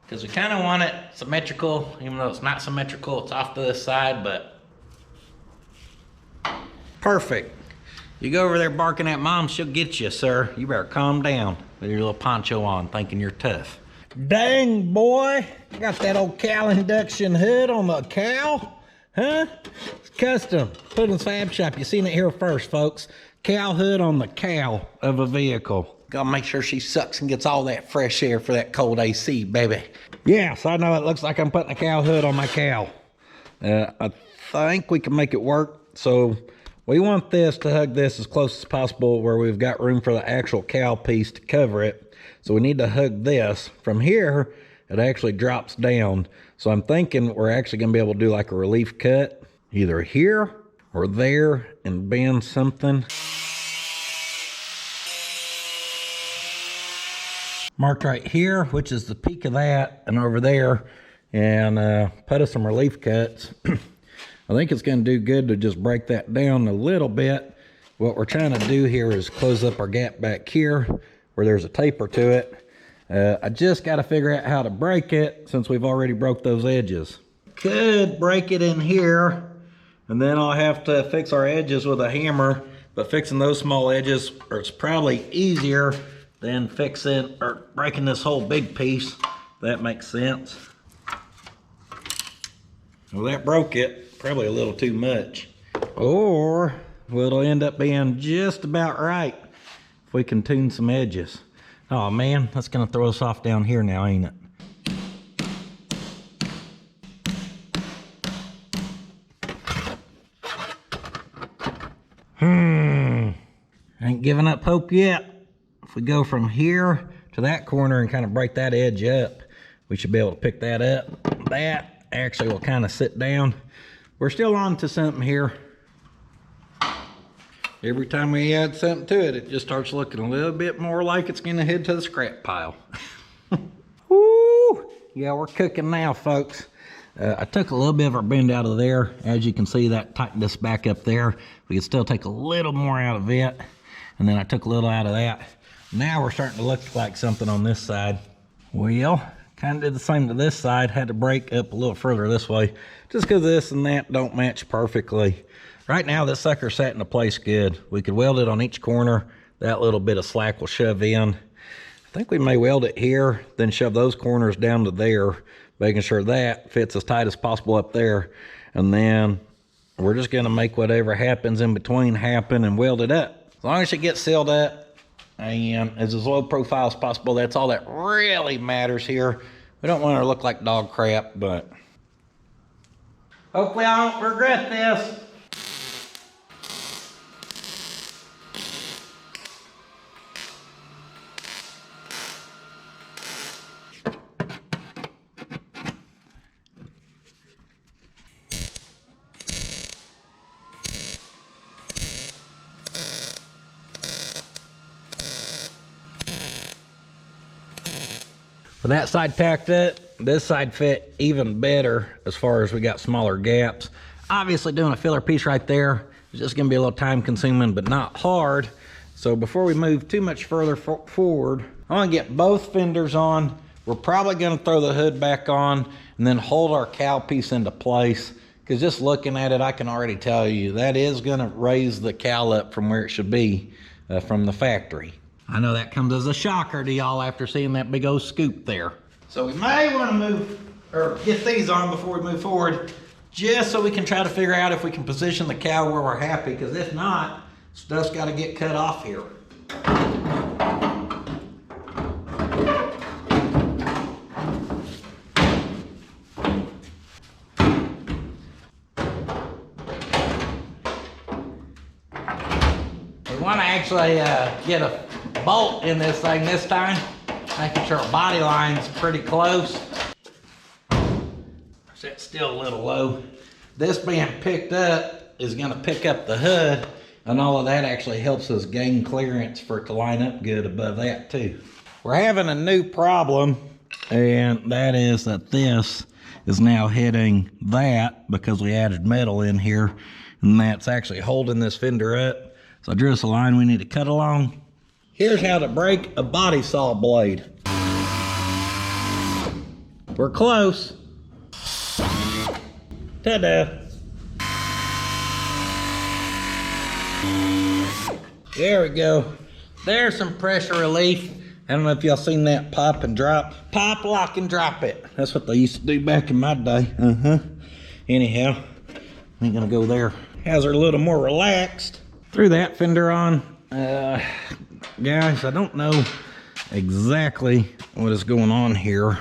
because we kind of want it symmetrical, even though it's not symmetrical. It's off to this side, but perfect. You go over there barking at Mom, she'll get you, sir. You better calm down with your little poncho on, thinking you're tough. Dang, boy. Got that old COWL induction hood on the COWL. Huh? It's custom. Puddins.fab.shop. You seen it here first, folks. COWL hood on the COWL of a vehicle. Gotta make sure she sucks and gets all that fresh air for that cold AC, baby. Yeah, so I know it looks like I'm putting a COWL hood on my COWL. I think we can make it work. So we want this to hug this as close as possible where we've got room for the actual COWL piece to cover it. So we need to hug this. From here, it actually drops down. So I'm thinking we're actually gonna be able to do like a relief cut, either here or there, and bend something. Marked right here, which is the peak of that, and over there, and put us some relief cuts. I think it's gonna do good to just break that down a little bit. What we're trying to do here is close up our gap back here where there's a taper to it. I just got to figure out how to break it since we've already broke those edges. Could break it in here, and then I'll have to fix our edges with a hammer, but fixing those small edges is probably easier than fixing or breaking this whole big piece. That makes sense. Well, that broke it, probably a little too much. Or well, it'll end up being just about right if we can tune some edges. Oh man, that's gonna throw us off down here now, ain't it? Ain't giving up hope yet. If we go from here to that corner and kind of break that edge up, we should be able to pick that up. That actually will kind of sit down. We're still on to something here. Every time we add something to it, it just starts looking a little bit more like it's gonna head to the scrap pile. Woo! Yeah, we're cooking now, folks. I took a little bit of our bend out of there. As you can see, that tightened us back up there. We can still take a little more out of it. And then I took a little out of that. Now we're starting to look like something on this side. Well, kind of did the same to this side. Had to break up a little further this way, just because this and that don't match perfectly. Right now, this sucker sat into place good. We could weld it on each corner. That little bit of slack will shove in. I think we may weld it here, then shove those corners down to there, making sure that fits as tight as possible up there. And then we're just gonna make whatever happens in between happen and weld it up. As long as it gets sealed up and is as low profile as possible, that's all that really matters here. We don't want it to look like dog crap, but hopefully I don't regret this. With that side tacked up, this side fit even better as far as we got smaller gaps. Obviously doing a filler piece right there is just gonna be a little time consuming, but not hard. So before we move too much further forward, I wanna get both fenders on. We're probably gonna throw the hood back on and then hold our COWL piece into place because just looking at it, I can already tell you that is going to raise the cowl up from where it should be from the factory. I know that comes as a shocker to y'all after seeing that big old scoop there. So we may want to move or get these on before we move forward, just so we can try to figure out if we can position the cowl where we're happy, because if not, stuff's got to get cut off here. We want to actually get a bolt in this thing this time, making sure our body line's pretty close. It's still a little low. This being picked up is going to pick up the hood, and all of that actually helps us gain clearance for it to line up good above that too. We're having a new problem, and that is that this is now hitting that because we added metal in here, and that's actually holding this fender up. So I drew us a line we need to cut along. Here's how to break a body saw blade. We're close. Ta-da. There we go. There's some pressure relief. I don't know if y'all seen that pop and drop. Pop, lock, and drop it. That's what they used to do back in my day. Anyhow, ain't gonna go there. Has her a little more relaxed. Threw that fender on. Guys, I don't know exactly what is going on here.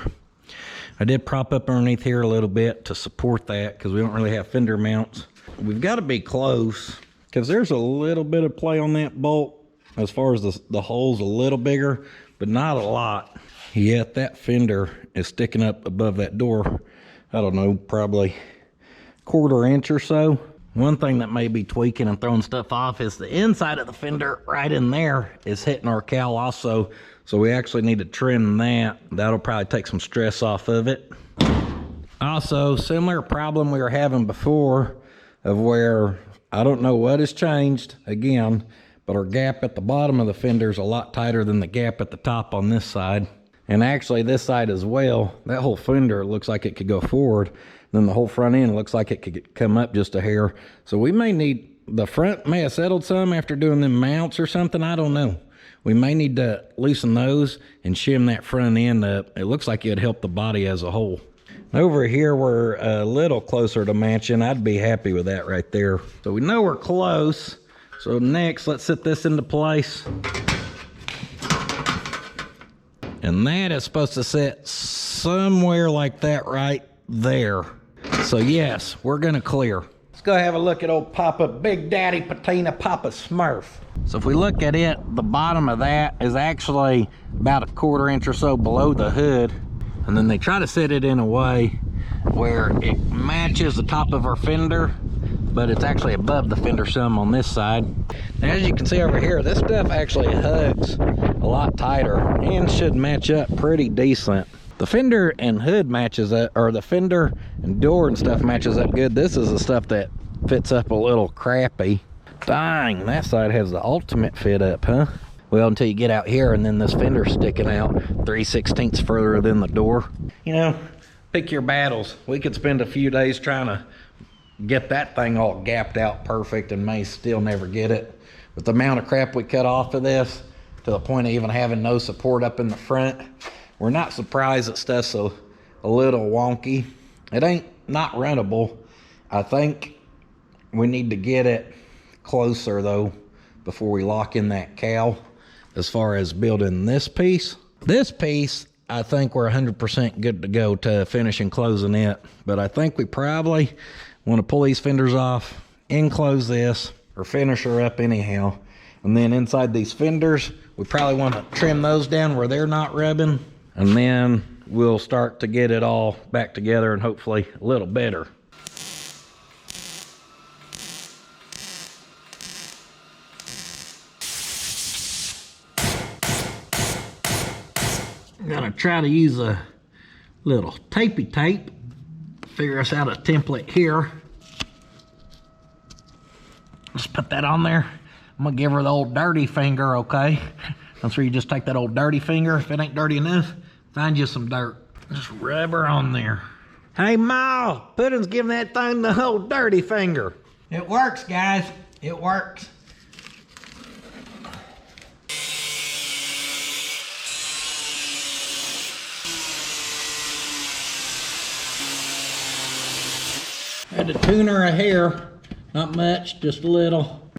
I did prop up underneath here a little bit to support that because we don't really have fender mounts. We've got to be close because there's a little bit of play on that bolt as far as the hole's a little bigger, but not a lot. Yet that fender is sticking up above that door. I don't know, probably quarter inch or so. One thing that may be tweaking and throwing stuff off is the inside of the fender right in there is hitting our cowl also. So we actually need to trim that. That'll probably take some stress off of it. Also, similar problem we were having before of where I don't know what has changed again, but our gap at the bottom of the fender is a lot tighter than the gap at the top on this side. And actually this side as well, that whole fender looks like it could go forward. Then the whole front end looks like it could come up just a hair. So we may need, the front may have settled some after doing them mounts or something, I don't know. We may need to loosen those and shim that front end up. It looks like it'd help the body as a whole. Over here, we're a little closer to matching. I'd be happy with that right there. So we know we're close. So next, let's set this into place. And that is supposed to sit somewhere like that right there. So yes, we're gonna clear. Let's go have a look at old Papa Big Daddy Patina Papa Smurf. So if we look at it, the bottom of that is actually about a quarter inch or so below the hood. And then they try to set it in a way where it matches the top of our fender, but it's actually above the fender some on this side. Now, as you can see over here, this stuff actually hugs a lot tighter and should match up pretty decent. The fender and hood matches up, or the fender and door and stuff matches up good. This is the stuff that fits up a little crappy. Dang, that side has the ultimate fit up, huh? Well, until you get out here and then this fender's sticking out 3/16 further than the door. You know, pick your battles. We could spend a few days trying to get that thing all gapped out perfect and may still never get it. With the amount of crap we cut off of this, to the point of even having no support up in the front, we're not surprised that stuff's a little wonky. It ain't not runnable. I think we need to get it closer though before we lock in that cowl. As far as building this piece, I think we're 100% good to go to finishing closing it. But I think we probably want to pull these fenders off, enclose this, or finish her up anyhow. And then inside these fenders, we probably want to trim those down where they're not rubbing. And then we'll start to get it all back together and hopefully a little better. I'm gonna try to use a little tapey tape. Figure us out a template here. Just put that on there. I'm gonna give her the old dirty finger, okay? That's where you just take that old dirty finger. If it ain't dirty enough, find you some dirt. Just rub her on there. Hey, Ma, Puddin's giving that thing the whole dirty finger. It works, guys. It works. Had to tune her a hair. Not much, just a little.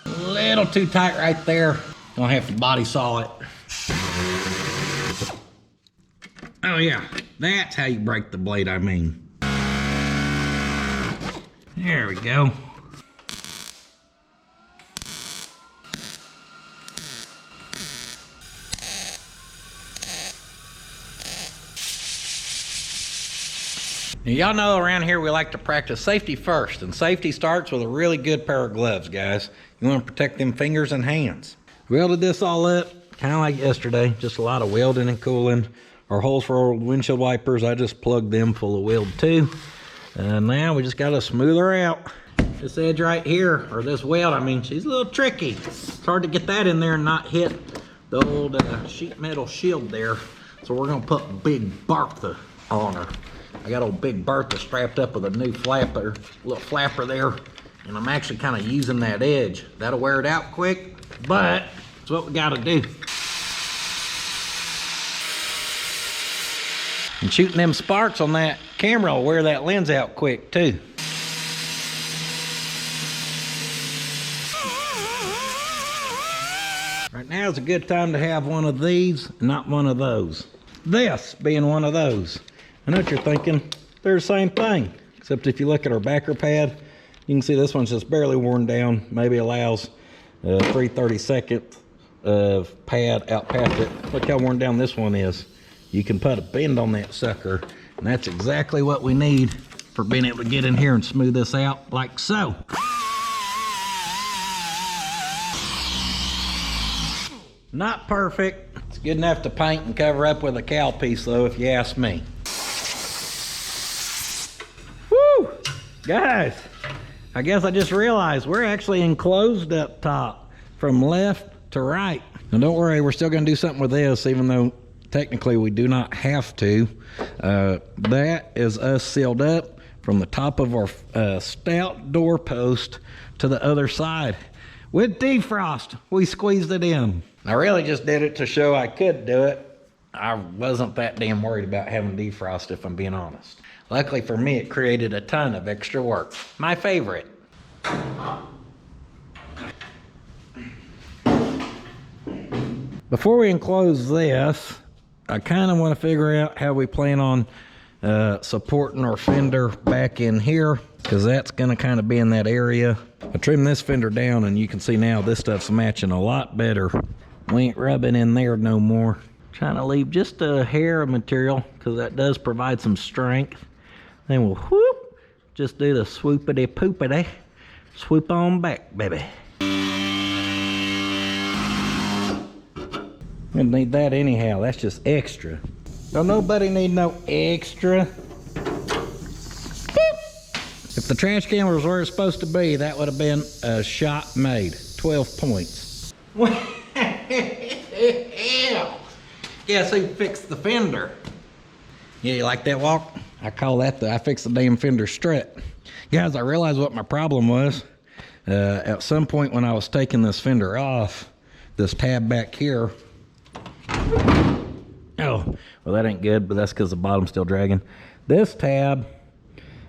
A little too tight right there. Gonna have to body saw it. Oh yeah, that's how you break the blade, I mean. There we go. Now, y'all know around here we like to practice safety first, and safety starts with a really good pair of gloves, guys. You want to protect them fingers and hands. Welded this all up, kind of like yesterday, just a lot of welding and cooling. Our holes for our windshield wipers, I just plugged them full of weld too. And now we just got to smooth her out. This edge right here, or this weld, I mean, she's a little tricky. It's hard to get that in there and not hit the old sheet metal shield there. So we're gonna put Big Bertha on her. I got old Big Bertha strapped up with a new flapper, little flapper there, and I'm actually kind of using that edge. That'll wear it out quick, but it's what we gotta do. And shooting them sparks on that camera will wear that lens out quick too. Right now is a good time to have one of these, not one of those. This being one of those. I know what you're thinking, they're the same thing. Except if you look at our backer pad, you can see this one's just barely worn down. Maybe allows 3/32 of pad out past it. Look how worn down this one is. You can put a bend on that sucker, and that's exactly what we need for being able to get in here and smooth this out like so. Not perfect. It's good enough to paint and cover up with a COWL piece though, if you ask me. Woo! Guys, I guess I just realized we're actually enclosed up top from left to right. Now don't worry, we're still gonna do something with this, even though technically we do not have to. That is us sealed up from the top of our Stout door post to the other side. With defrost, we squeezed it in. I really just did it to show I could do it. I wasn't that damn worried about having defrost, if I'm being honest. Luckily for me, it created a ton of extra work. My favorite. Before we enclose this, I kind of want to figure out how we plan on supporting our fender back in here, because that's going to kind of be in that area. I trimmed this fender down, and you can see now this stuff's matching a lot better. We ain't rubbing in there no more. Trying to leave just a hair of material, because that does provide some strength. Then we'll whoop, just do the swoopity poopity, swoop on back, baby. We'll need that anyhow, that's just extra. Don't nobody need no extra. If the trash can was where it's supposed to be, that would have been a shot made. 12 points. Guess who fixed the fender? Yeah, you like that walk? I call that I fixed the damn fender strut. Guys, I realized what my problem was. At some point when I was taking this fender off, this tab back here, oh, well that ain't good, but that's because the bottom's still dragging. This tab,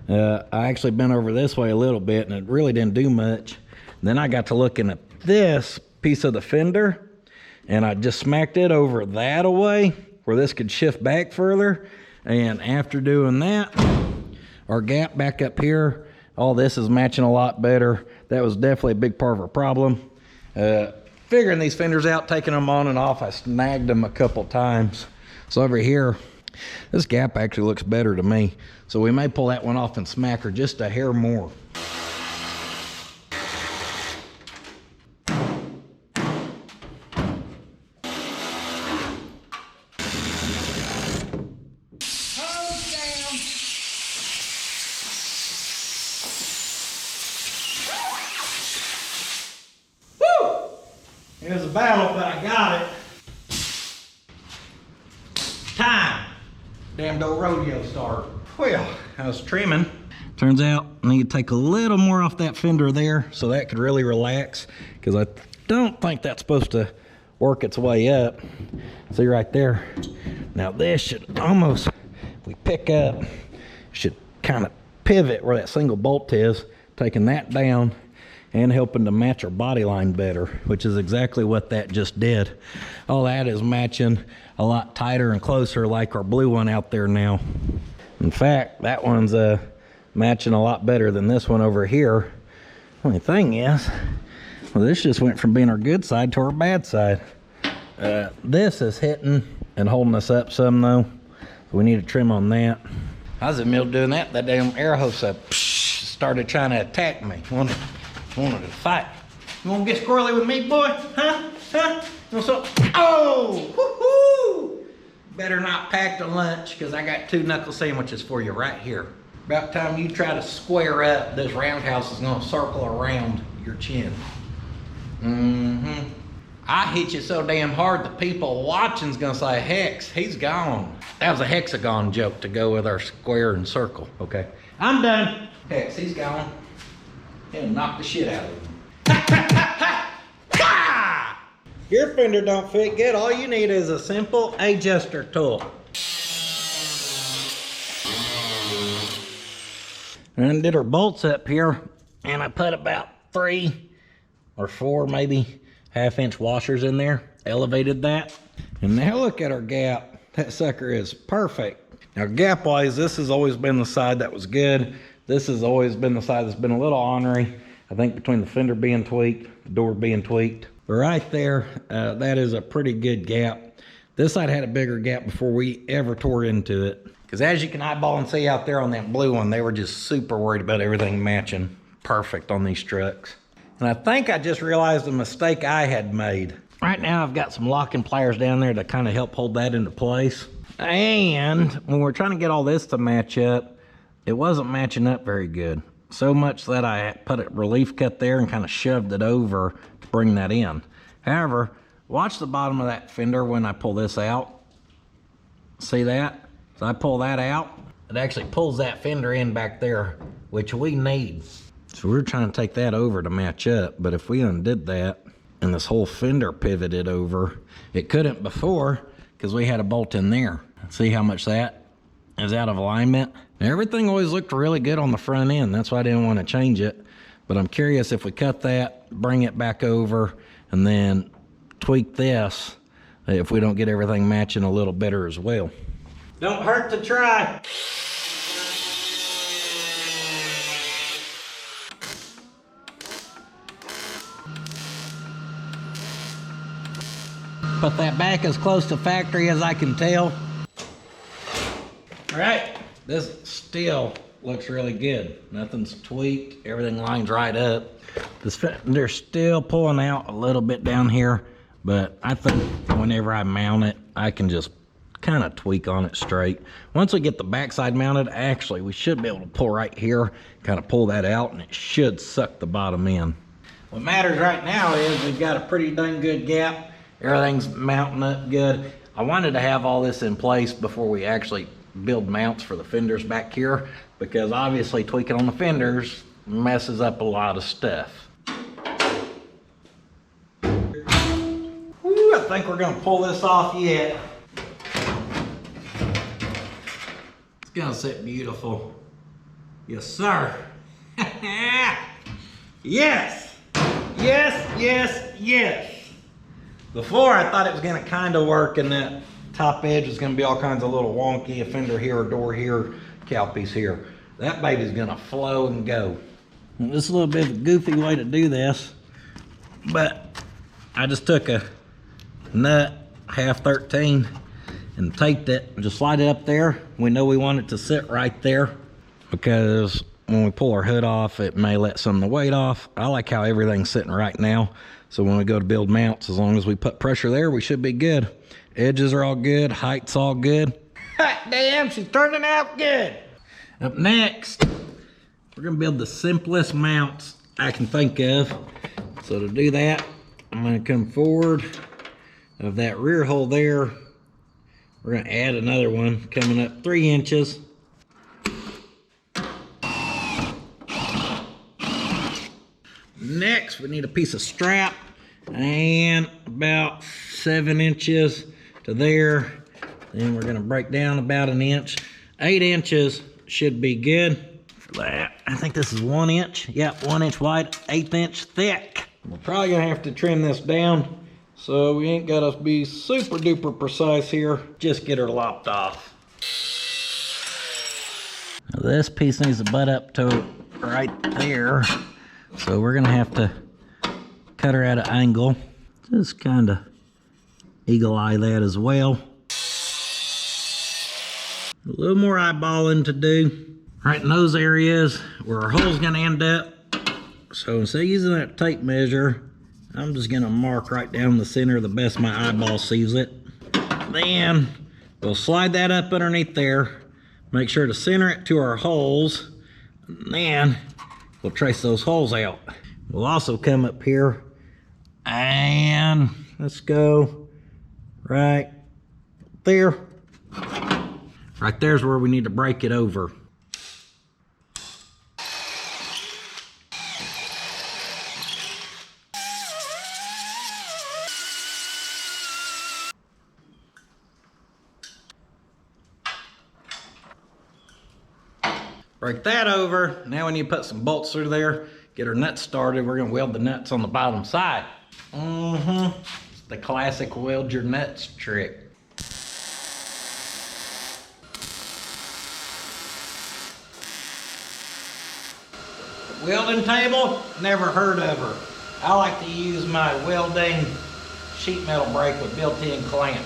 I actually bent over this way a little bit and it really didn't do much. And then I got to looking at this piece of the fender and I just smacked it over that away where this could shift back further. And after doing that, our gap back up here, all this is matching a lot better. That was definitely a big part of our problem. Figuring these fenders out, taking them on and off, I snagged them a couple times. So over here, this gap actually looks better to me. So we may pull that one off and smack her just a hair more. It was a battle, but I got it. Damn old rodeo star. Well, I was trimming. Turns out I need to take a little more off that fender there so that could really relax, because I don't think that's supposed to work its way up. See right there? Now this should almost, if we pick up, should kind of pivot where that single bolt is, taking that down and helping to match our body line better, which is exactly what that just did. All that is matching a lot tighter and closer like our blue one out there now. In fact, that one's matching a lot better than this one over here. Only thing is, well, this just went from being our good side to our bad side. This is hitting and holding us up some though. So we need to trim on that. I was in the middle of doing that damn air hose started trying to attack me. Wanted to fight. You wanna get squirrely with me, boy? Huh? What's up? Oh! Woo-hoo! Better not pack the lunch, because I got 2 knuckle sandwiches for you right here. About time you try to square up, this roundhouse is gonna circle around your chin. I hit you so damn hard, the people watching's gonna say, Hex, he's gone. That was a hexagon joke to go with our square and circle, okay? I'm done. Hex, he's gone. He'll knock the shit out of him. Your fender don't fit good. All you need is a simple adjuster tool. And I did our bolts up here, and I put about 3 or 4 maybe half-inch washers in there, elevated that. And now look at our gap. That sucker is perfect. Now gap-wise, this has always been the side that was good. This has always been the side that's been a little ornery. I think between the fender being tweaked, the door being tweaked. But right there, that is a pretty good gap. This side had a bigger gap before we ever tore into it. Because as you can eyeball and see out there on that blue one, they were just super worried about everything matching perfect on these trucks. And I think I just realized the mistake I had made. Right now I've got some locking pliers down there to kind of help hold that into place. And when we're trying to get all this to match up, it wasn't matching up very good. So much that I put a relief cut there and kind of shoved it over to bring that in. However, watch the bottom of that fender when I pull this out. See that? So I pull that out, it actually pulls that fender in back there, which we need. So we're trying to take that over to match up, but if we undid that and this whole fender pivoted over, it couldn't before because we had a bolt in there. See how much that is out of alignment? Everything always looked really good on the front end. That's why I didn't want to change it. But I'm curious if we cut that, bring it back over, and then tweak this, if we don't get everything matching a little better as well. Don't hurt to try. Put that back as close to factory as I can tell. All right, this still looks really good. Nothing's tweaked, everything lines right up. They're still pulling out a little bit down here, but I think whenever I mount it, I can just kind of tweak on it straight. Once we get the backside mounted, actually, we should be able to pull right here, kind of pull that out, and it should suck the bottom in. What matters right now is we've got a pretty dang good gap. Everything's mounting up good. I wanted to have all this in place before we actually build mounts for the fenders back here, because obviously tweaking on the fenders messes up a lot of stuff. Woo, I think we're gonna pull this off yet. It's gonna sit beautiful. Yes, sir. Yes, yes, yes, yes. Before I thought it was gonna kind of work and that top edge was gonna be all kinds of little wonky, a fender here, a door here, cowl piece here. That baby's gonna flow and go. This is a little bit of a goofy way to do this, but I just took a nut, half 13, and taped it, and just slide it up there. We know we want it to sit right there, because when we pull our hood off, it may let some of the weight off. I like how everything's sitting right now. So when we go to build mounts, as long as we put pressure there, we should be good. Edges are all good, height's all good. Hot damn, she's turning out good. Up next, we're gonna build the simplest mounts I can think of. So to do that, I'm gonna come forward of that rear hole there, We're gonna add another one coming up 3 inches. Next, we need a piece of strap and about 7 inches to there. Then we're gonna break down about 1 inch. 8 inches should be good for that. I think this is 1 inch. Yep, 1 inch wide, 1/8 inch thick. We're probably gonna have to trim this down, so we ain't gotta be super duper precise here. Just get her lopped off. Now this piece needs to butt up to right there. So we're gonna have to cut her at an angle. Just kind of eagle eye that as well. A little more eyeballing to do. Right in those areas where our hole's gonna end up. So instead of using that tape measure, I'm just gonna mark right down the center the best my eyeball sees it. Then we'll slide that up underneath there. Make sure to center it to our holes. And then we'll trace those holes out. We'll also come up here and let's go right there. Right there's where we need to break it over. Break that over. Now we need to put some bolts through there, get our nuts started. We're gonna weld the nuts on the bottom side. It's the classic weld your nuts trick. Welding table, never heard of her. I like to use my welding sheet metal brake with built-in clamp.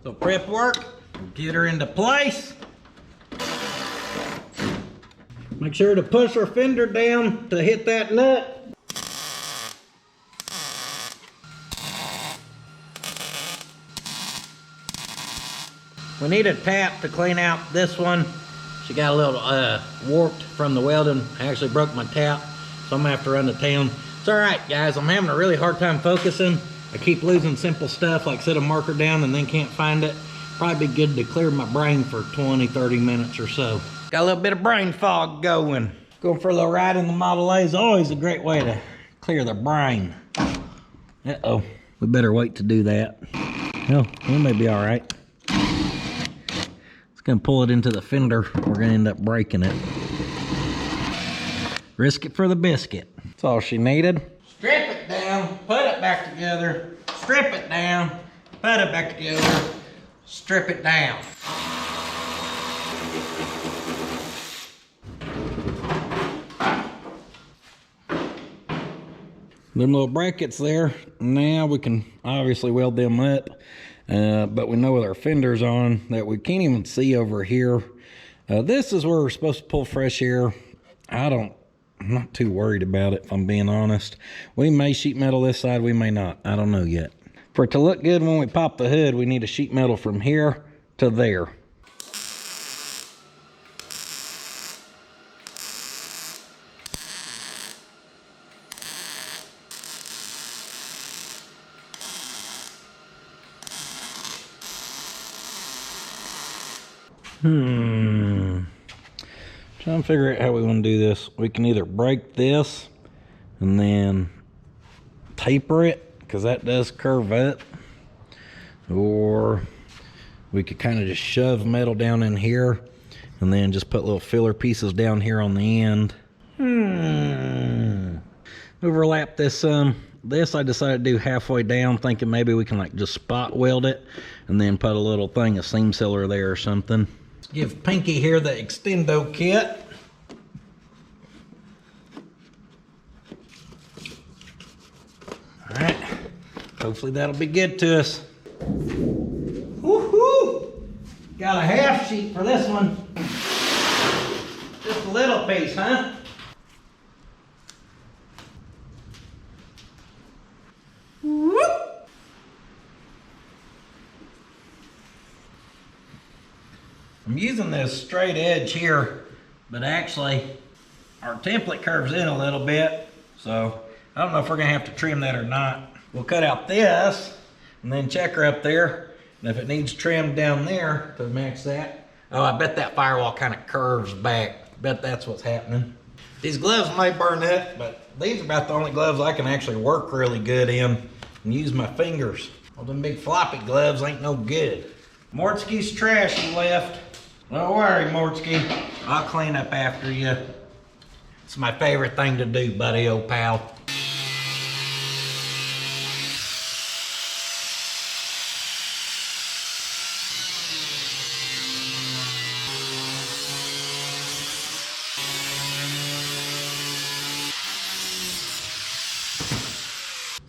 So prep work, get her into place. Make sure to push her fender down to hit that nut. We need a tap to clean out this one. She got a little warped from the welding. I actually broke my tap, so I'm gonna have to run to town. It's all right, guys. I'm having a really hard time focusing. I keep losing simple stuff, like set a marker down and then can't find it. Probably be good to clear my brain for 20, 30 minutes or so. Got a little bit of brain fog going. Going for a little ride in the Model A is always a great way to clear the brain. Uh-oh, we better wait to do that. Well, we may be all right. It's gonna pull it into the fender. We're gonna end up breaking it. Risk it for the biscuit. That's all she needed. Strip it down, put it back together, strip it down, put it back together, strip it down. Them little brackets there, now we can obviously weld them up, but we know with our fenders on that we can't even see over here. This is where we're supposed to pull fresh air. I'm not too worried about it, if I'm being honest. We may sheet metal this side, we may not. I don't know yet. For it to look good when we pop the hood, we need a sheet metal from here to there. Trying to figure out how we want to do this. We can either break this and then taper it, because that does curve up, or we could kind of just shove metal down in here and then just put little filler pieces down here on the end. Overlap this some. This I decided to do halfway down, thinking maybe we can like just spot weld it and then put a little thing of seam sealer there or something. Give Pinky here the extendo kit. All right, hopefully that'll be good to us. Woohoo! Got a half sheet for this one. Just a little piece, huh? Whoop! I'm using this straight edge here, but actually our template curves in a little bit, so I don't know if we're gonna have to trim that or not. We'll cut out this and then check her up there. And if it needs trimmed down there to match that. Oh, I bet that firewall kind of curves back. Bet that's what's happening. These gloves may burn up, but these are about the only gloves I can actually work really good in and use my fingers. Well, them big floppy gloves ain't no good. Mortski's trash he left. Don't worry, Mortsky. I'll clean up after you. It's my favorite thing to do, buddy, old pal.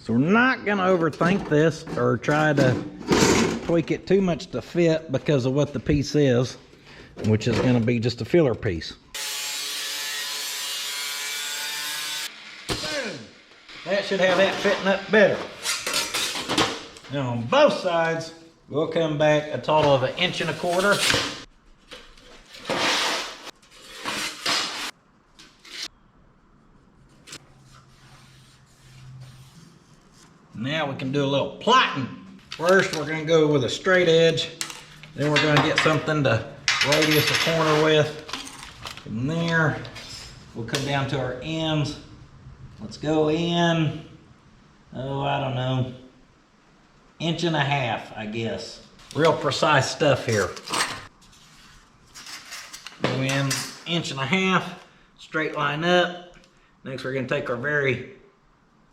So we're not gonna overthink this or try to tweak it too much to fit because of what the piece is, which is gonna be just a filler piece. Boom. That should have that fitting up better. Now on both sides, we'll come back a total of 1.25 inches. Now we can do a little plotting. First, we're gonna go with a straight edge. Then we're gonna get something to radius a corner with. From there, we'll come down to our ends. Let's go in, oh, I don't know, 1.5 inches, I guess. Real precise stuff here. Go in 1.5 inches, straight line up. Next, we're gonna take our very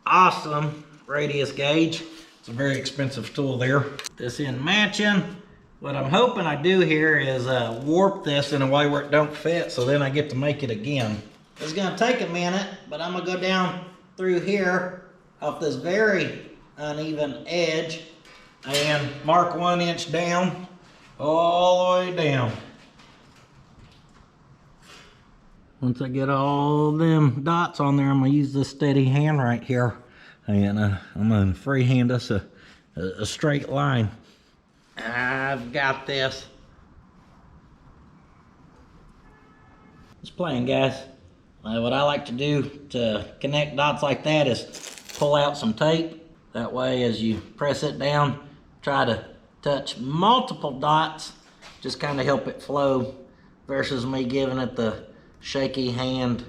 awesome radius gauge. It's a very expensive tool there. This in matching. What I'm hoping I do here is warp this in a way where it don't fit, so then I get to make it again. It's gonna take a minute, but I'm gonna go down through here off this very uneven edge and mark 1 inch down all the way down. Once I get all them dots on there, I'm gonna use this steady hand right here. And I'm gonna freehand us a straight line. I've got this. Just playing, guys. What I like to do to connect dots like that is pull out some tape. That way, as you press it down, try to touch multiple dots. Just kind of help it flow versus me giving it the shaky hand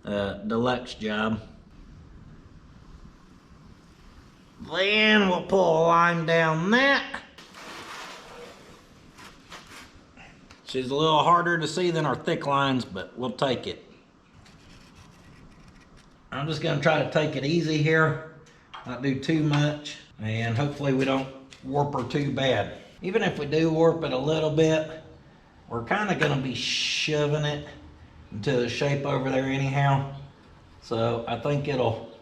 deluxe job. Then we'll pull a line down that. She's a little harder to see than our thick lines, but we'll take it. I'm just gonna try to take it easy here, not do too much, and hopefully we don't warp her too bad. Even if we do warp it a little bit, we're kind of gonna be shoving it into the shape over there anyhow. So I think it'll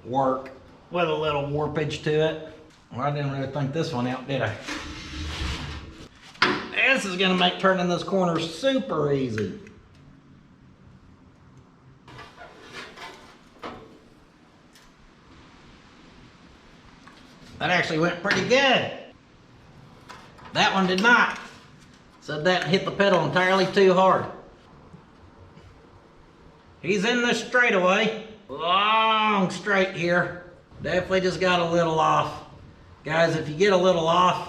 work with a little warpage to it. Well, I didn't really think this one out, did I? This is gonna make turning this corner super easy. That actually went pretty good. That one did not. Said that hit the pedal entirely too hard. He's in the straightaway. Long straight here. Definitely just got a little off. Guys, if you get a little off,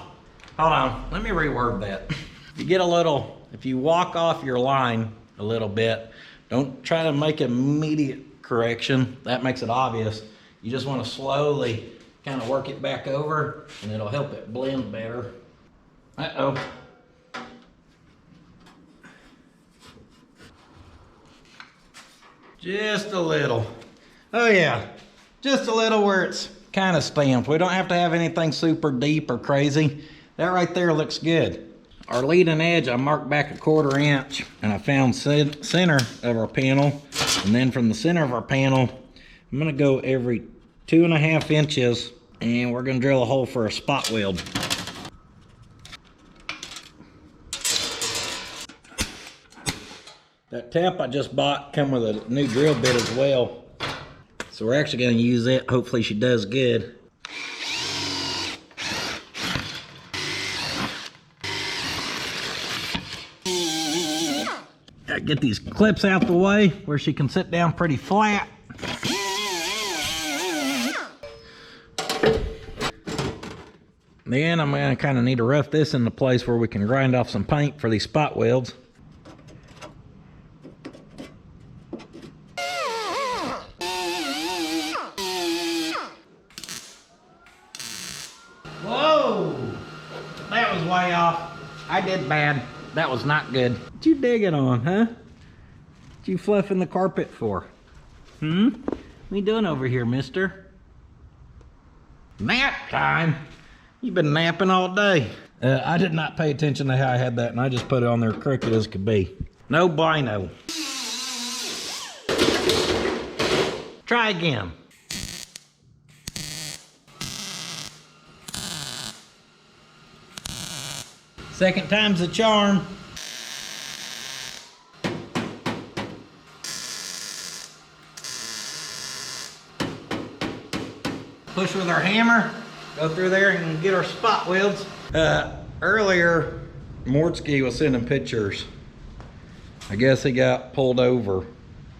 hold on, let me reword that. If you walk off your line a little bit, don't try to make immediate correction. That makes it obvious. You just want to slowly kind of work it back over and it'll help it blend better. Uh-oh. Just a little. Oh yeah. Just a little where it's kind of stamped. We don't have to have anything super deep or crazy. That right there looks good. Our leading edge, I marked back 1/4 inch and I found center of our panel. And then from the center of our panel, I'm gonna go every 2.5 inches and we're gonna drill a hole for a spot weld. That tap I just bought come with a new drill bit as well. So we're actually gonna use it. Hopefully she does good. Gotta get these clips out the way where she can sit down pretty flat. Then I'm gonna kind of need to rough this into place where we can grind off some paint for these spot welds. Whoa! That was way off. I did bad. That was not good. What you digging on, huh? What you fluffing the carpet for? What you doing over here, mister? Nap time? You've been napping all day. I did not pay attention to how I had that, and I just put it on there crooked as could be. No bueno. Try again. Second time's the charm. Push with our hammer, go through there and get our spot welds. Earlier, Mortsky was sending pictures. I guess he got pulled over.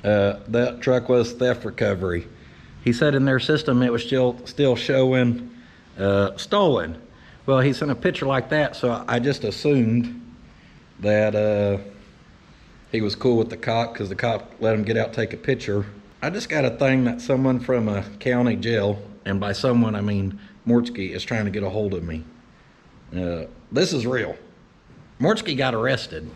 That truck was theft recovery. He said in their system it was still showing stolen. Well, he sent a picture like that, so I just assumed that he was cool with the cop because the cop let him get out, take a picture. I just got a thing that someone from a county jail, and by someone I mean Mortsky, is trying to get a hold of me. This is real. Mortsky got arrested.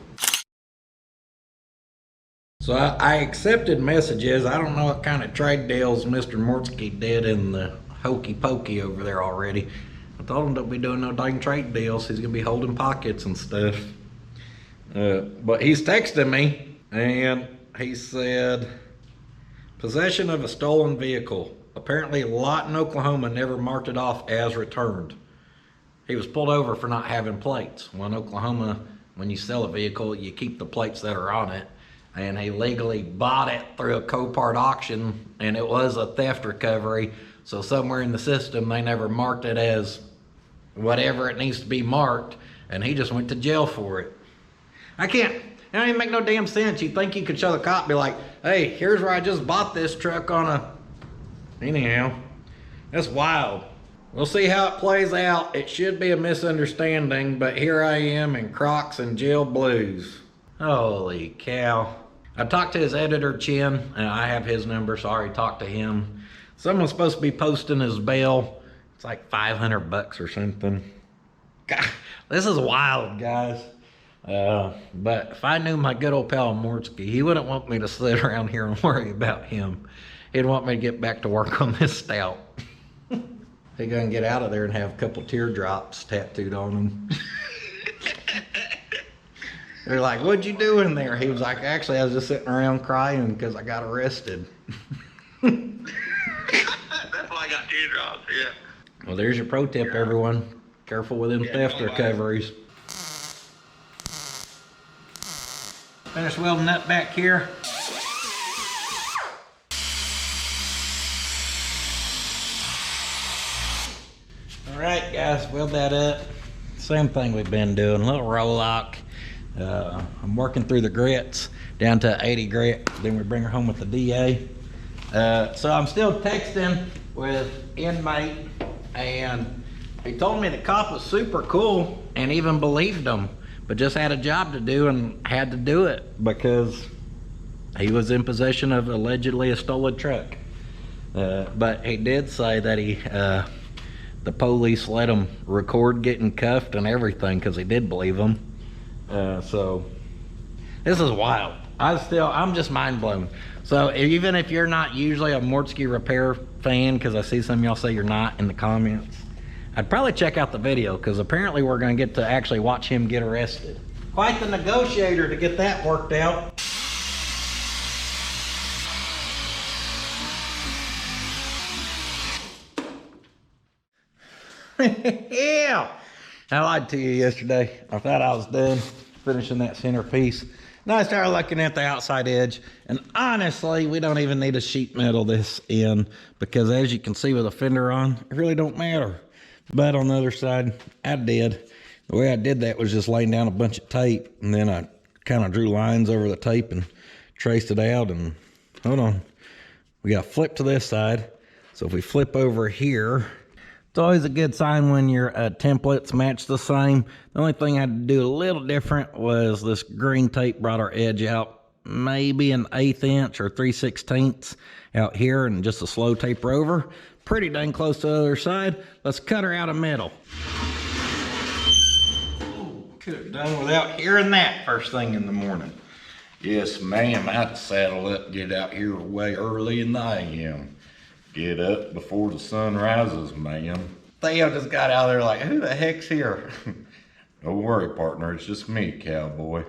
So I accepted messages. I don't know what kind of trade deals Mr. Mortsky did in the hokey pokey over there already. I told him don't be doing no dang trade deals. He's gonna be holding pockets and stuff. But he's texting me and he said, possession of a stolen vehicle. Apparently Lawton, Oklahoma never marked it off as returned. He was pulled over for not having plates. Well, in Oklahoma, when you sell a vehicle, you keep the plates that are on it. And he legally bought it through a Copart auction, and it was a theft recovery. So somewhere in the system, they never marked it as whatever it needs to be marked, and he just went to jail for it. It don't even make no damn sense. You think you could show the cop, be like, hey, here's where I just bought this truck on a... Anyhow, that's wild. We'll see how it plays out. It should be a misunderstanding, but here I am in Crocs and jail blues. Holy cow. I talked to his editor, Chin, and I have his number, so I already talked to him. Someone's supposed to be posting his bail. It's like $500 or something. God, this is wild, guys. But if I knew my good old pal Mortsky, he wouldn't want me to sit around here and worry about him. He'd want me to get back to work on this Stout. He's gonna get out of there and have a couple teardrops tattooed on him. They're like, what'd you do in there? He was like, actually, I was just sitting around crying because I got arrested. That's why I got teardrops, yeah. Well, there's your pro tip, everyone. Careful with them theft recoveries. Finish welding that back here. All right, guys, weld that up. Same thing we've been doing, a little roll lock. I'm working through the grits down to 80 grit. Then we bring her home with the DA. So I'm still texting with inmate, and he told me the cop was super cool and even believed him, but just had a job to do and had to do it because he was in possession of allegedly a stolen truck. But he did say that the police let him record getting cuffed and everything because he did believe him. So this is wild. I'm just mind blown. So even if you're not usually a Mortsky repair fan, because I see some of y'all say you're not in the comments, I'd probably check out the video because apparently we're going to get to actually watch him get arrested. Quite the negotiator to get that worked out. Yeah, I lied to you yesterday. I thought I was done finishing that centerpiece. Now I started looking at the outside edge, and honestly, we don't even need to sheet metal this in because as you can see with the fender on, it really don't matter. But on the other side, I did. The way I did that was just laying down a bunch of tape, and then I kind of drew lines over the tape and traced it out. And hold on, we got to flip to this side. So if we flip over here, It's always a good sign when your templates match the same. The only thing I had to do a little different was this green tape brought our edge out maybe an 1/8 inch or 3/16 out here, and just a slow taper over. Pretty dang close to the other side. Let's cut her out of middle. Could have done without hearing that first thing in the morning. Yes, ma'am. I had to saddle up and get out here way early in the AM. Get up before the sun rises, ma'am. Theo just got out there like, who the heck's here? Don't worry, partner. It's just me, cowboy.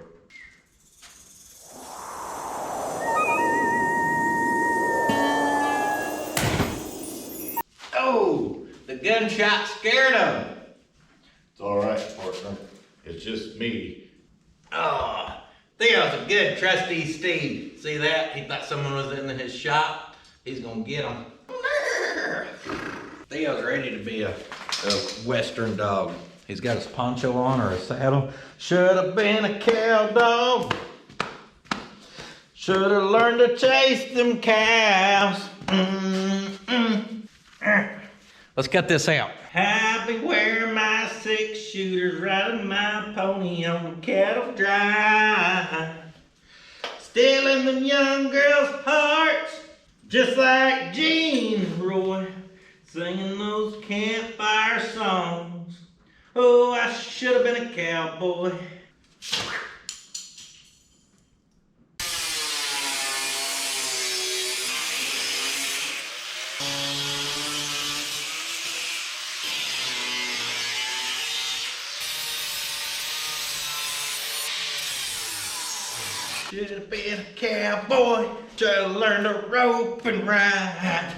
Oh, the gunshot scared him. It's all right, partner. It's just me. Oh, Theo's a good trusty Steve. See that? He thought someone was in his shop. He's gonna get him. Theo's ready to be a Western dog. He's got his poncho on or a saddle. Should have been a cow dog. Should have learned to chase them cows. Let's cut this out. Happy wear my 6-shooters, riding my pony on cattle drive. Stealing them young girls' hearts, just like Gene Roy, singing those campfire songs. Oh, I should have been a cowboy. Should have been a cowboy, should have learned to rope and ride.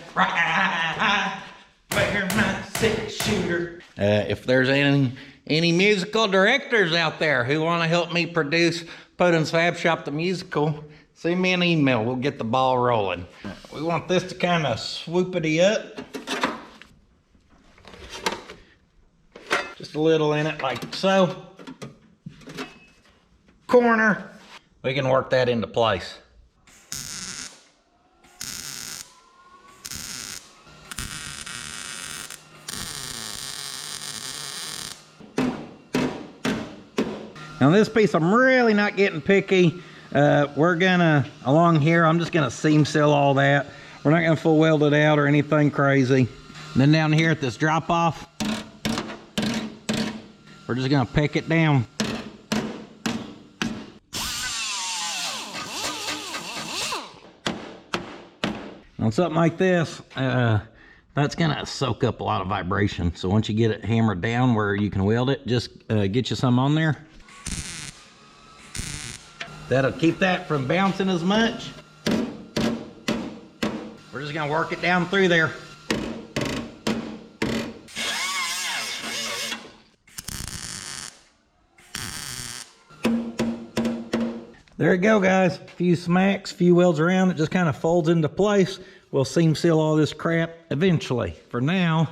Wear my 6-shooter. If there's any musical directors out there who want to help me produce puddins.fab.shop the musical, send me an email. We'll get the ball rolling. We want this to kind of swoopity up. Just a little in it like so. Corner. We can work that into place. Now this piece, I'm really not getting picky. We're gonna, along here, I'm just gonna seam seal all that. We're not gonna full weld it out or anything crazy. And then down here at this drop off, we're just gonna pick it down. On something like this, that's gonna soak up a lot of vibration. So once you get it hammered down where you can weld it, just get you some on there. That'll keep that from bouncing as much. We're just gonna work it down through there. There you go, guys. A few smacks, few welds around, it just kind of folds into place. We'll seam seal all this crap eventually. For now,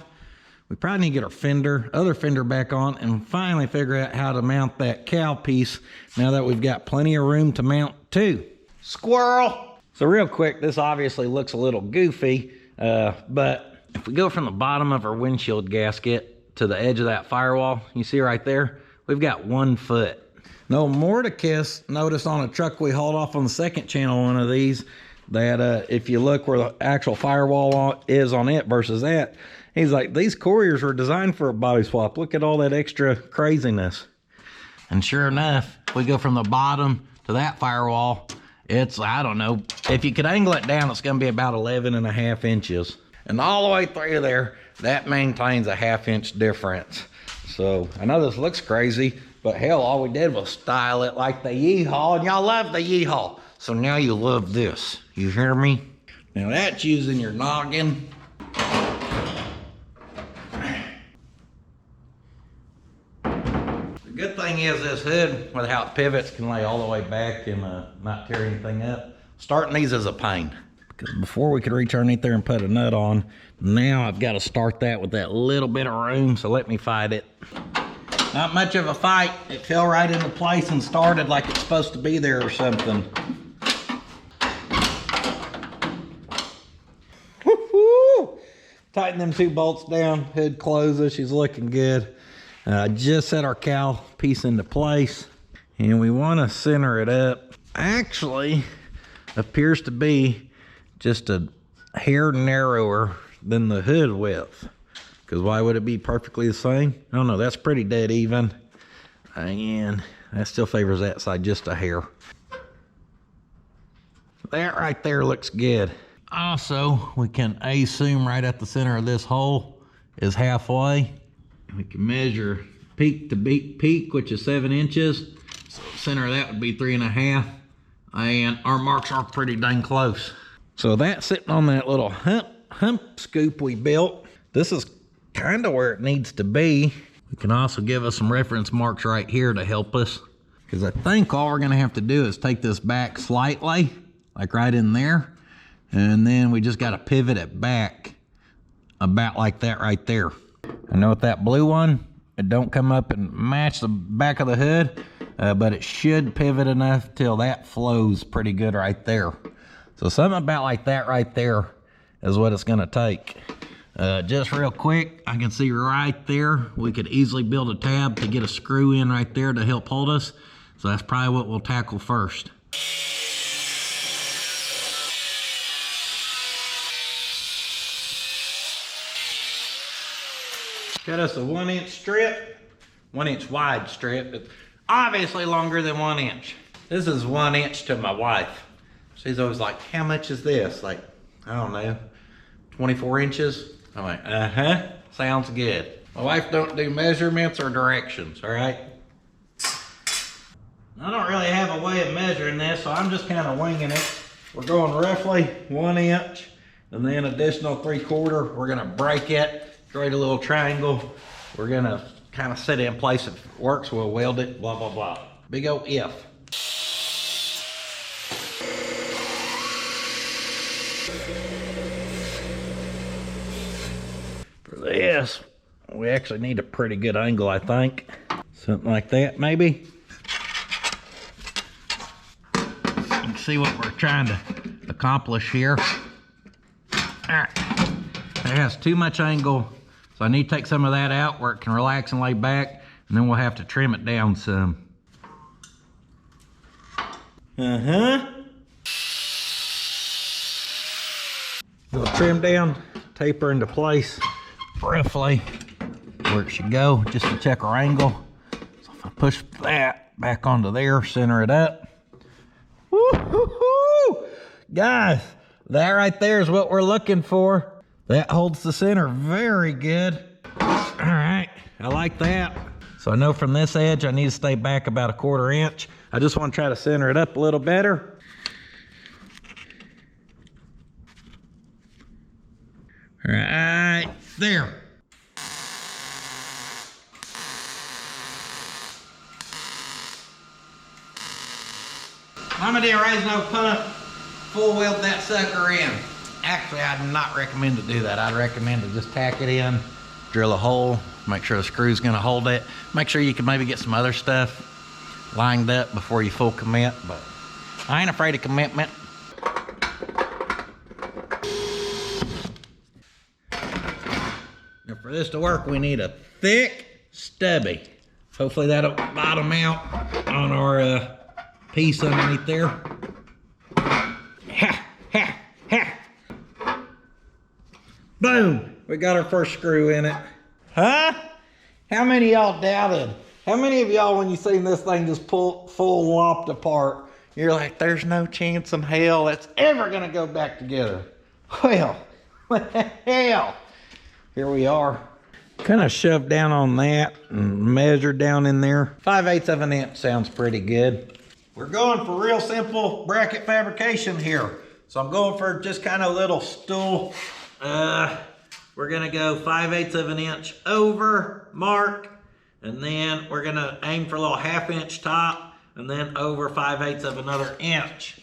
we probably need to get our other fender back on and finally figure out how to mount that cowl piece now that we've got plenty of room to mount two. Squirrel! So real quick, this obviously looks a little goofy, but if we go from the bottom of our windshield gasket to the edge of that firewall, you see right there, we've got 1 foot. No Mordecus noticed on a truck we hauled off on the second channel, one of these, that if you look where the actual firewall is on it versus that, he's like, these couriers were designed for a body swap. Look at all that extra craziness. And sure enough, we go from the bottom to that firewall. It's, I don't know, if you could angle it down, it's gonna be about 11.5 inches. And all the way through there, that maintains a 1/2 inch difference. So I know this looks crazy, but hell, all we did was style it like the Yeehaw, and y'all love the Yeehaw. So now you love this. You hear me? Now that's using your noggin. The good thing is this hood, with how it pivots, can lay all the way back and not tear anything up. Starting these is a pain. Because before we could reach underneath there and put a nut on, now I've got to start that with that little bit of room, so let me fight it. Not much of a fight. It fell right into place and started like it's supposed to be there or something. Woohoo! Tighten them 2 bolts down, hood closes, she's looking good. Just set our cowl piece into place, and we want to center it up. Actually, appears to be just a hair narrower than the hood width. Because why would it be perfectly the same? I don't know, that's pretty dead even. And that still favors that side just a hair. That right there looks good. Also, we can assume right at the center of this hole is halfway. We can measure peak to peak, which is 7 inches. So the center of that would be 3.5. And our marks are pretty dang close. So that's sitting on that little hump scoop we built. This is kind of where it needs to be. We can also give us some reference marks right here to help us. Because I think all we're gonna have to do is take this back slightly, like right in there. And then we just gotta pivot it back about like that right there. I know with that blue one, it don't come up and match the back of the hood, but it should pivot enough till that flows pretty good right there. So something about like that right there is what it's gonna take. Just real quick, I can see right there, we could easily build a tab to get a screw in right there to help hold us. So that's probably what we'll tackle first. Got us a 1-inch strip, 1-inch wide strip. It's obviously longer than 1 inch. This is 1 inch to my wife. She's always like, how much is this? Like, I don't know, 24 inches? I'm like, uh-huh, sounds good. My wife don't do measurements or directions, all right? I don't really have a way of measuring this, so I'm just kind of winging it. We're going roughly 1 inch, and then additional 3/4. We're gonna break it, create a little triangle. We're gonna kind of set it in place. If it works, we'll weld it, blah, blah, blah. Big old if. For this, we actually need a pretty good angle, I think. Something like that, maybe. You can see what we're trying to accomplish here. All right, it has too much angle, so I need to take some of that out where it can relax and lay back, and then we'll have to trim it down some. We'll trim down, taper into place roughly where it should go, just to check our angle. So if I push that back onto there, center it up. Woo-hoo-hoo! Guys, that right there is what we're looking for. That holds the center very good. All right, I like that. So I know from this edge I need to stay back about 1/4 inch. I just want to try to center it up a little better. Right there. Mama didn't raise no pump, full weld that sucker in. Actually, I'd not recommend to do that. I'd recommend to just tack it in, drill a hole, make sure the screw's gonna hold it. Make sure you can maybe get some other stuff lined up before you full commit, but I ain't afraid of commitment. Now for this to work, we need a thick stubby. Hopefully that'll bottom out on our piece underneath there. Ha, ha, ha. Boom, we got our first screw in it. Huh? How many of y'all doubted? How many of y'all, when you seen this thing just pull full lopped apart, you're like, there's no chance in hell that's ever gonna go back together? Well, what the hell? Here we are. Kind of shoved down on that and measured down in there. 5/8 of an inch sounds pretty good. We're going for real simple bracket fabrication here. So I'm going for just kind of a little stool. We're gonna go 5/8 of an inch over mark, and then we're gonna aim for a little 1/2 inch top, and then over 5/8 of another inch.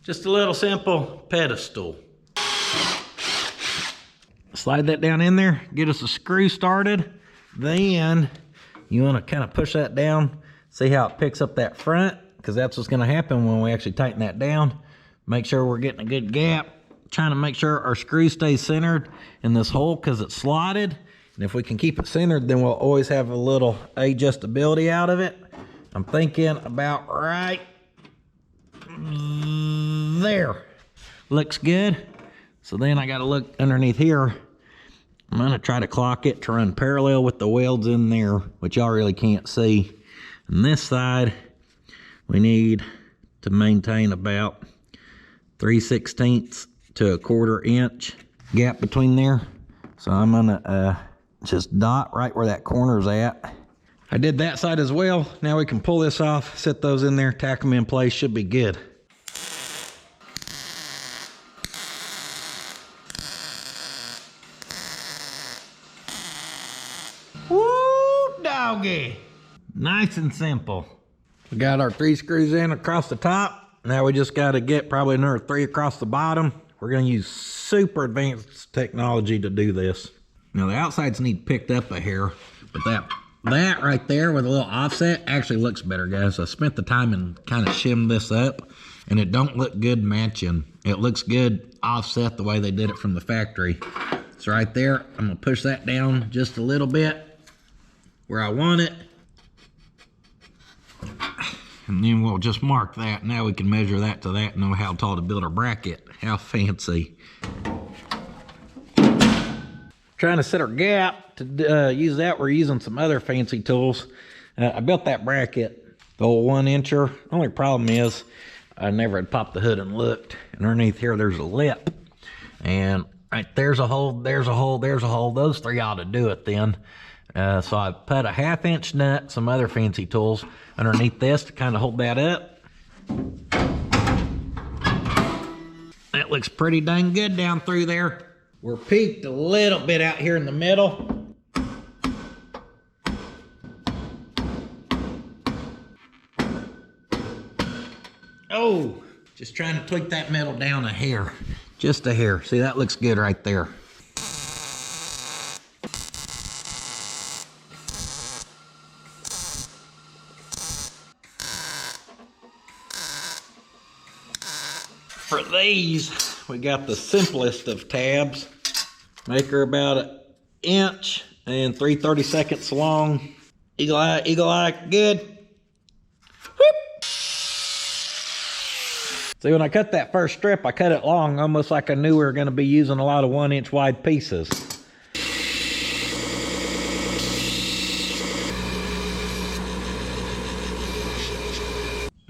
Just a little simple pedestal. This Slide that down in there, get us a screw started. Then you want to kind of push that down, see how it picks up that front, because that's what's going to happen when we actually tighten that down. Make sure we're getting a good gap, trying to make sure our screw stays centered in this hole because it's slotted. And if we can keep it centered, then we'll always have a little adjustability out of it. I'm thinking about right there. Looks good. So then I got to look underneath here. I'm going to try to clock it to run parallel with the welds in there, which y'all really can't see. On this side, we need to maintain about 3/16 to a 1/4 inch gap between there. So I'm going to just dot right where that corner's at. I did that side as well. Now we can pull this off, set those in there, tack them in place, should be good. Woo, doggy. Nice and simple. We got our 3 screws in across the top. Now we just got to get probably another 3 across the bottom. We're going to use super advanced technology to do this. Now the outsides need picked up a hair, but that right there with a little offset actually looks better, guys. I spent the time and kind of shimmed this up, and it don't look good matching. It looks good offset the way they did it from the factory. So right there, I'm gonna push that down just a little bit where I want it. And then we'll just mark that. Now we can measure that to that and know how tall to build our bracket. How fancy. Trying to set our gap. To use that, we're using some other fancy tools. I built that bracket, the old 1-incher. Only problem is I never had popped the hood and looked. And underneath here, there's a lip. And right there's a hole, there's a hole, there's a hole. Those 3 ought to do it then. So I put a 1/2-inch nut, some other fancy tools underneath this to kind of hold that up. That looks pretty dang good down through there. We're peaked a little bit out here in the middle. Oh, just trying to tweak that middle down a hair. Just a hair. See, that looks good right there. For these, we got the simplest of tabs. Make her about 1 inch and 3/32 long. Eagle eye, good. Whoop. See, when I cut that first strip, I cut it long, almost like I knew we were gonna be using a lot of 1-inch wide pieces.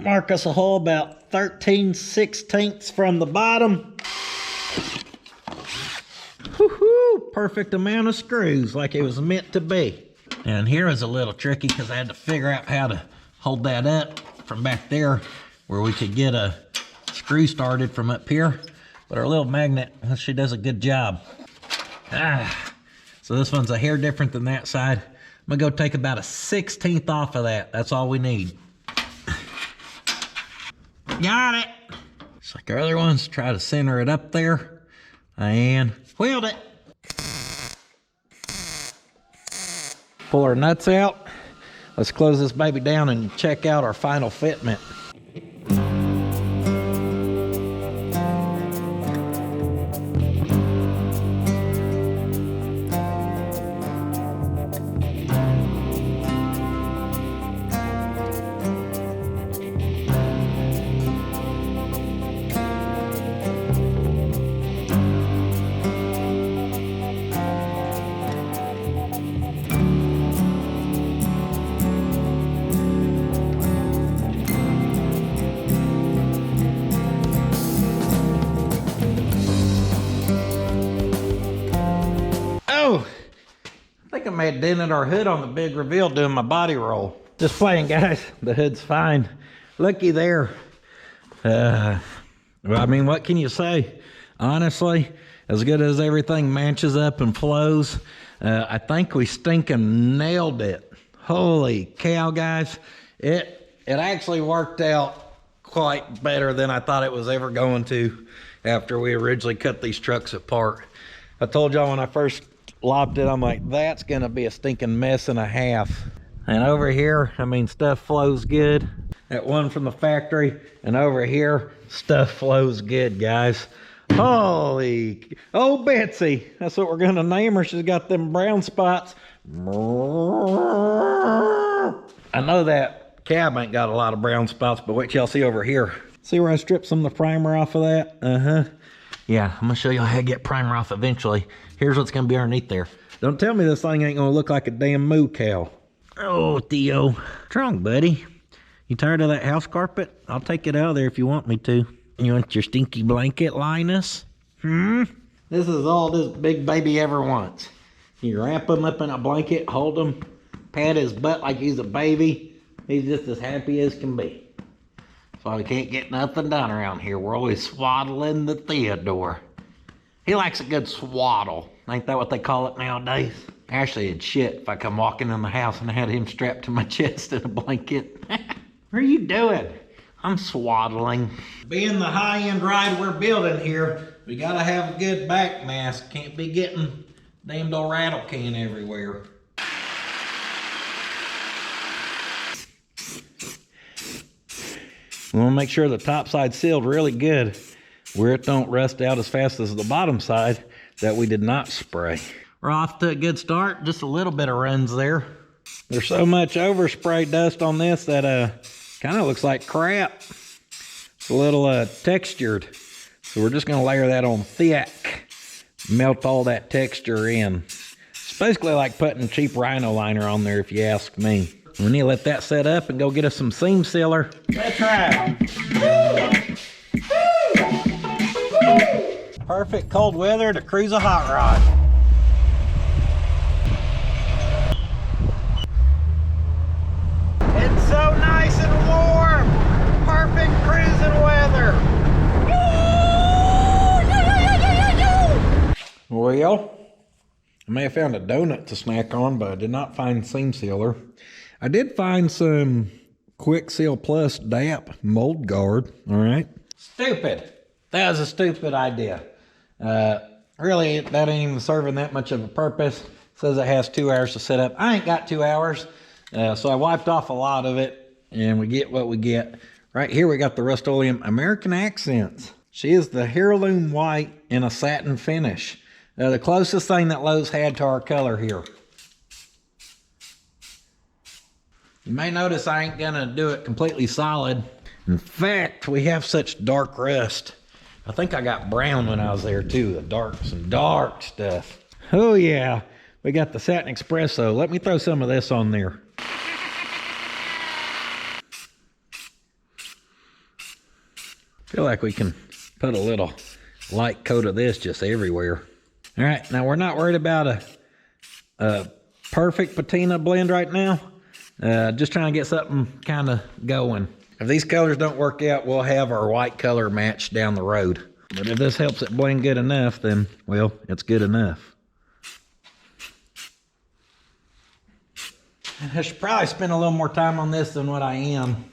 Mark us a hole about 13/16 from the bottom. Woohoo! Perfect amount of screws, like it was meant to be. And here is a little tricky because I had to figure out how to hold that up from back there where we could get a screw started from up here. But our little magnet, she does a good job. So this one's a hair different than that side. I'm gonna go take about a 1/16 off of that. That's all we need. Got it. Just like our other ones, try to center it up there and wheeled it. Pull our nuts out. Let's close this baby down and check out our final fitment. I may have dented our hood on the big reveal doing my body roll. Just playing, guys. The hood's fine. Looky there. Well, I mean, what can you say? Honestly, as good as everything matches up and flows, I think we stinking nailed it. Holy cow, guys. It actually worked out quite better than I thought it was ever going to after we originally cut these trucks apart. I told y'all when I first lopped it, I'm like, that's gonna be a stinking mess and a half. And over here, I mean, stuff flows good. That one from the factory, and over here, stuff flows good, guys. Holy, oh Betsy, that's what we're gonna name her. She's got them brown spots. I know that cab ain't got a lot of brown spots, but wait till y'all see over here. See where I stripped some of the primer off of that? Yeah, I'm gonna show you how to get primer off eventually. Here's what's gonna be underneath there. Don't tell me this thing ain't gonna look like a damn moo cow. Oh, Theo, what's wrong, buddy? You tired of that house carpet? I'll take it out of there if you want me to. You want your stinky blanket, Linus? This is all this big baby ever wants. You wrap him up in a blanket, hold him, pat his butt like he's a baby. He's just as happy as can be. So we can't get nothing done around here. We're always swaddling the Theodore. He likes a good swaddle. Ain't that what they call it nowadays? Ashley would shit if I come walking in the house and I had him strapped to my chest in a blanket. What are you doing? I'm swaddling. Being the high-end ride we're building here, we gotta have a good back mask. Can't be getting damned old rattle can everywhere. We want to make sure the top side's sealed really good, where it don't rust out as fast as the bottom side that we did not spray. We're off to a good start. Just a little bit of runs there. There's so much overspray dust on this that kind of looks like crap. It's a little textured. So we're just going to layer that on thick. Melt all that texture in. It's basically like putting cheap rhino liner on there if you ask me. We need to let that set up and go get us some seam sealer. That's right. Perfect cold weather to cruise a hot rod. It's so nice and warm. Perfect cruising weather. Well, I may have found a donut to snack on, but I did not find seam sealer. I did find some Quick Seal Plus DAP mold guard, all right? Stupid. That was a stupid idea. Really, that ain't even serving that much of a purpose. It says it has 2 hours to set up. I ain't got 2 hours, so I wiped off a lot of it, and we get what we get. Right here, we got the Rust-Oleum American Accents. She is the heirloom white in a satin finish. The closest thing that Lowe's had to our color here. You may notice I ain't gonna do it completely solid. In fact, we have such dark rust. I think I got brown when I was there too, some dark stuff. Oh yeah, we got the satin espresso. Let me throw some of this on there. Feel like we can put a little light coat of this just everywhere. All right, now we're not worried about a perfect patina blend right now. Just trying to get something kind of going. If these colors don't work out, we'll have our white color match down the road. But if this helps it blend good enough, then, well, it's good enough. I should probably spend a little more time on this than what I am.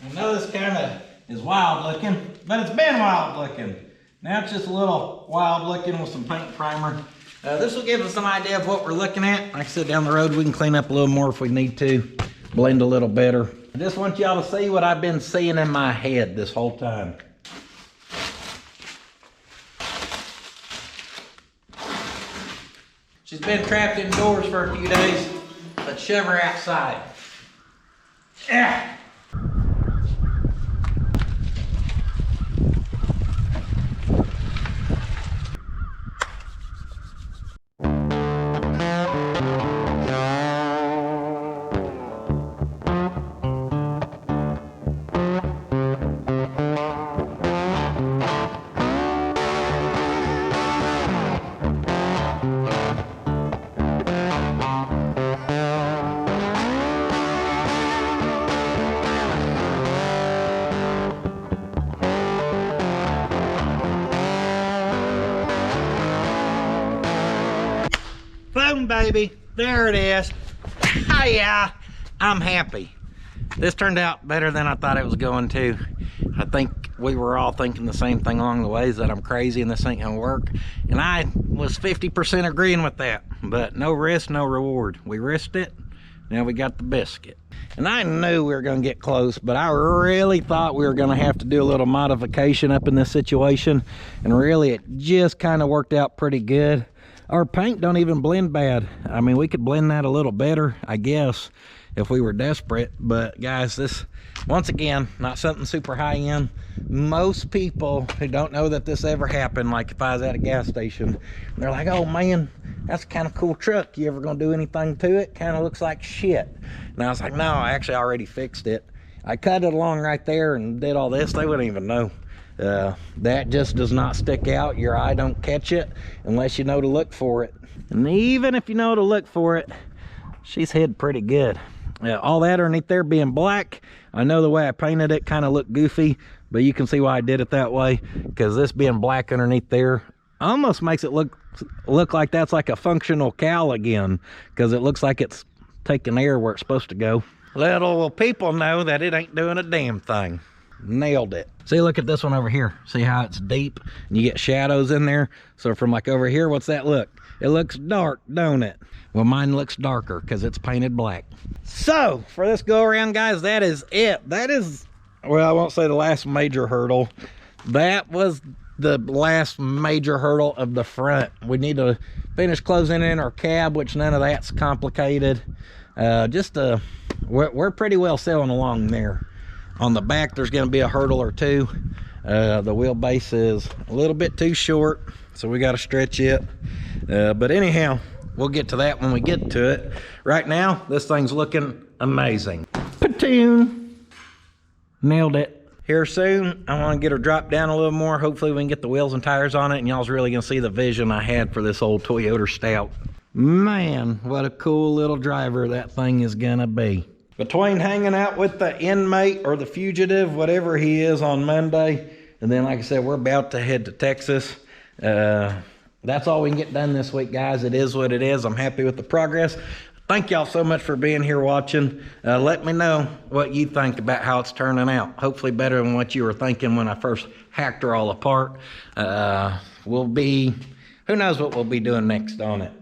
I know this kind of is wild looking, but it's been wild looking. Now it's just a little wild looking with some paint primer. This will give us an idea of what we're looking at. Like I said, down the road we can clean up a little more if we need to. Blend a little better. I just want y'all to see what I've been seeing in my head this whole time. She's been trapped indoors for a few days. Let's shove her outside. Yeah. Boom, baby. There it is. Hiya. I'm happy. This turned out better than I thought it was going to. I think we were all thinking the same thing along the way, is that I'm crazy and this ain't gonna work. And I was 50% agreeing with that, but no risk, no reward. We risked it, now we got the biscuit. And I knew we were gonna get close, but I really thought we were gonna have to do a little modification up in this situation. And really it just kind of worked out pretty good. Our paint don't even blend bad. I mean, we could blend that a little better, I guess, if we were desperate. But guys, this, once again, not something super high end. Most people who don't know that this ever happened, like if I was at a gas station, they're like, oh man, that's a kind of cool truck. You ever gonna do anything to it? Kind of looks like shit. And I was like, no, I actually already fixed it. I cut it along right there and did all this. They wouldn't even know. That just does not stick out. Your eye don't catch it unless you know to look for it. And even if you know to look for it, she's hid pretty good. All that underneath there being black, I know the way I painted it kind of looked goofy, but you can see why I did it that way, because this being black underneath there almost makes it look like that's like a functional cowl again, because it looks like it's taking air where it's supposed to go. Little will people know that it ain't doing a damn thing. Nailed it. See, look at this one over here. See how it's deep and you get shadows in there? So from like over here, what's that look? It looks dark, don't it? Well, mine looks darker because it's painted black. So for this go around, guys, that is it. That is, well, I won't say the last major hurdle. That was the last major hurdle of the front. We need to finish closing in our cab, which none of that's complicated. We're pretty well sailing along there. On the back, there's going to be a hurdle or two. The wheelbase is a little bit too short, so we got to stretch it. But anyhow, we'll get to that when we get to it. Right now, this thing's looking amazing. Patoon! Nailed it. Here soon, I want to get her dropped down a little more. Hopefully we can get the wheels and tires on it, and y'all's really going to see the vision I had for this old Toyota Stout. Man, what a cool little driver that thing is going to be. Between hanging out with the inmate or the fugitive, whatever he is, on Monday, and then, like I said, we're about to head to Texas. That's all we can get done this week, guys. It is what it is. I'm happy with the progress. Thank y'all so much for being here watching. Let me know what you think about how it's turning out. Hopefully better than what you were thinking when I first hacked her all apart. Who knows what we'll be doing next on it.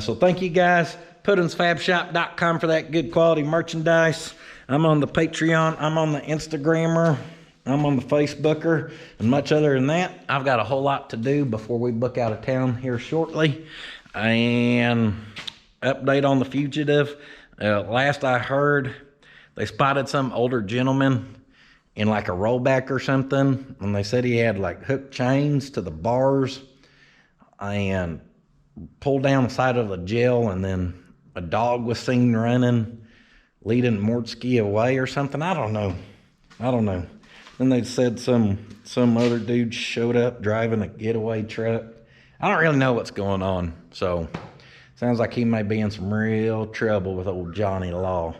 So thank you, guys. puddins.fab.shop.com for that good quality merchandise. I'm on the Patreon, I'm on the Instagrammer, I'm on the Facebooker, and much other than that. I've got a whole lot to do before we book out of town here shortly. And update on the fugitive. Last I heard, they spotted some older gentleman in like a rollback or something, and they said he had like hook chains to the bars and pulled down the side of the jail, and then a dog was seen running, leading Mortsky away or something. I don't know. Then they said some other dude showed up driving a getaway truck. I don't really know what's going on. So sounds like he may be in some real trouble with old Johnny Law.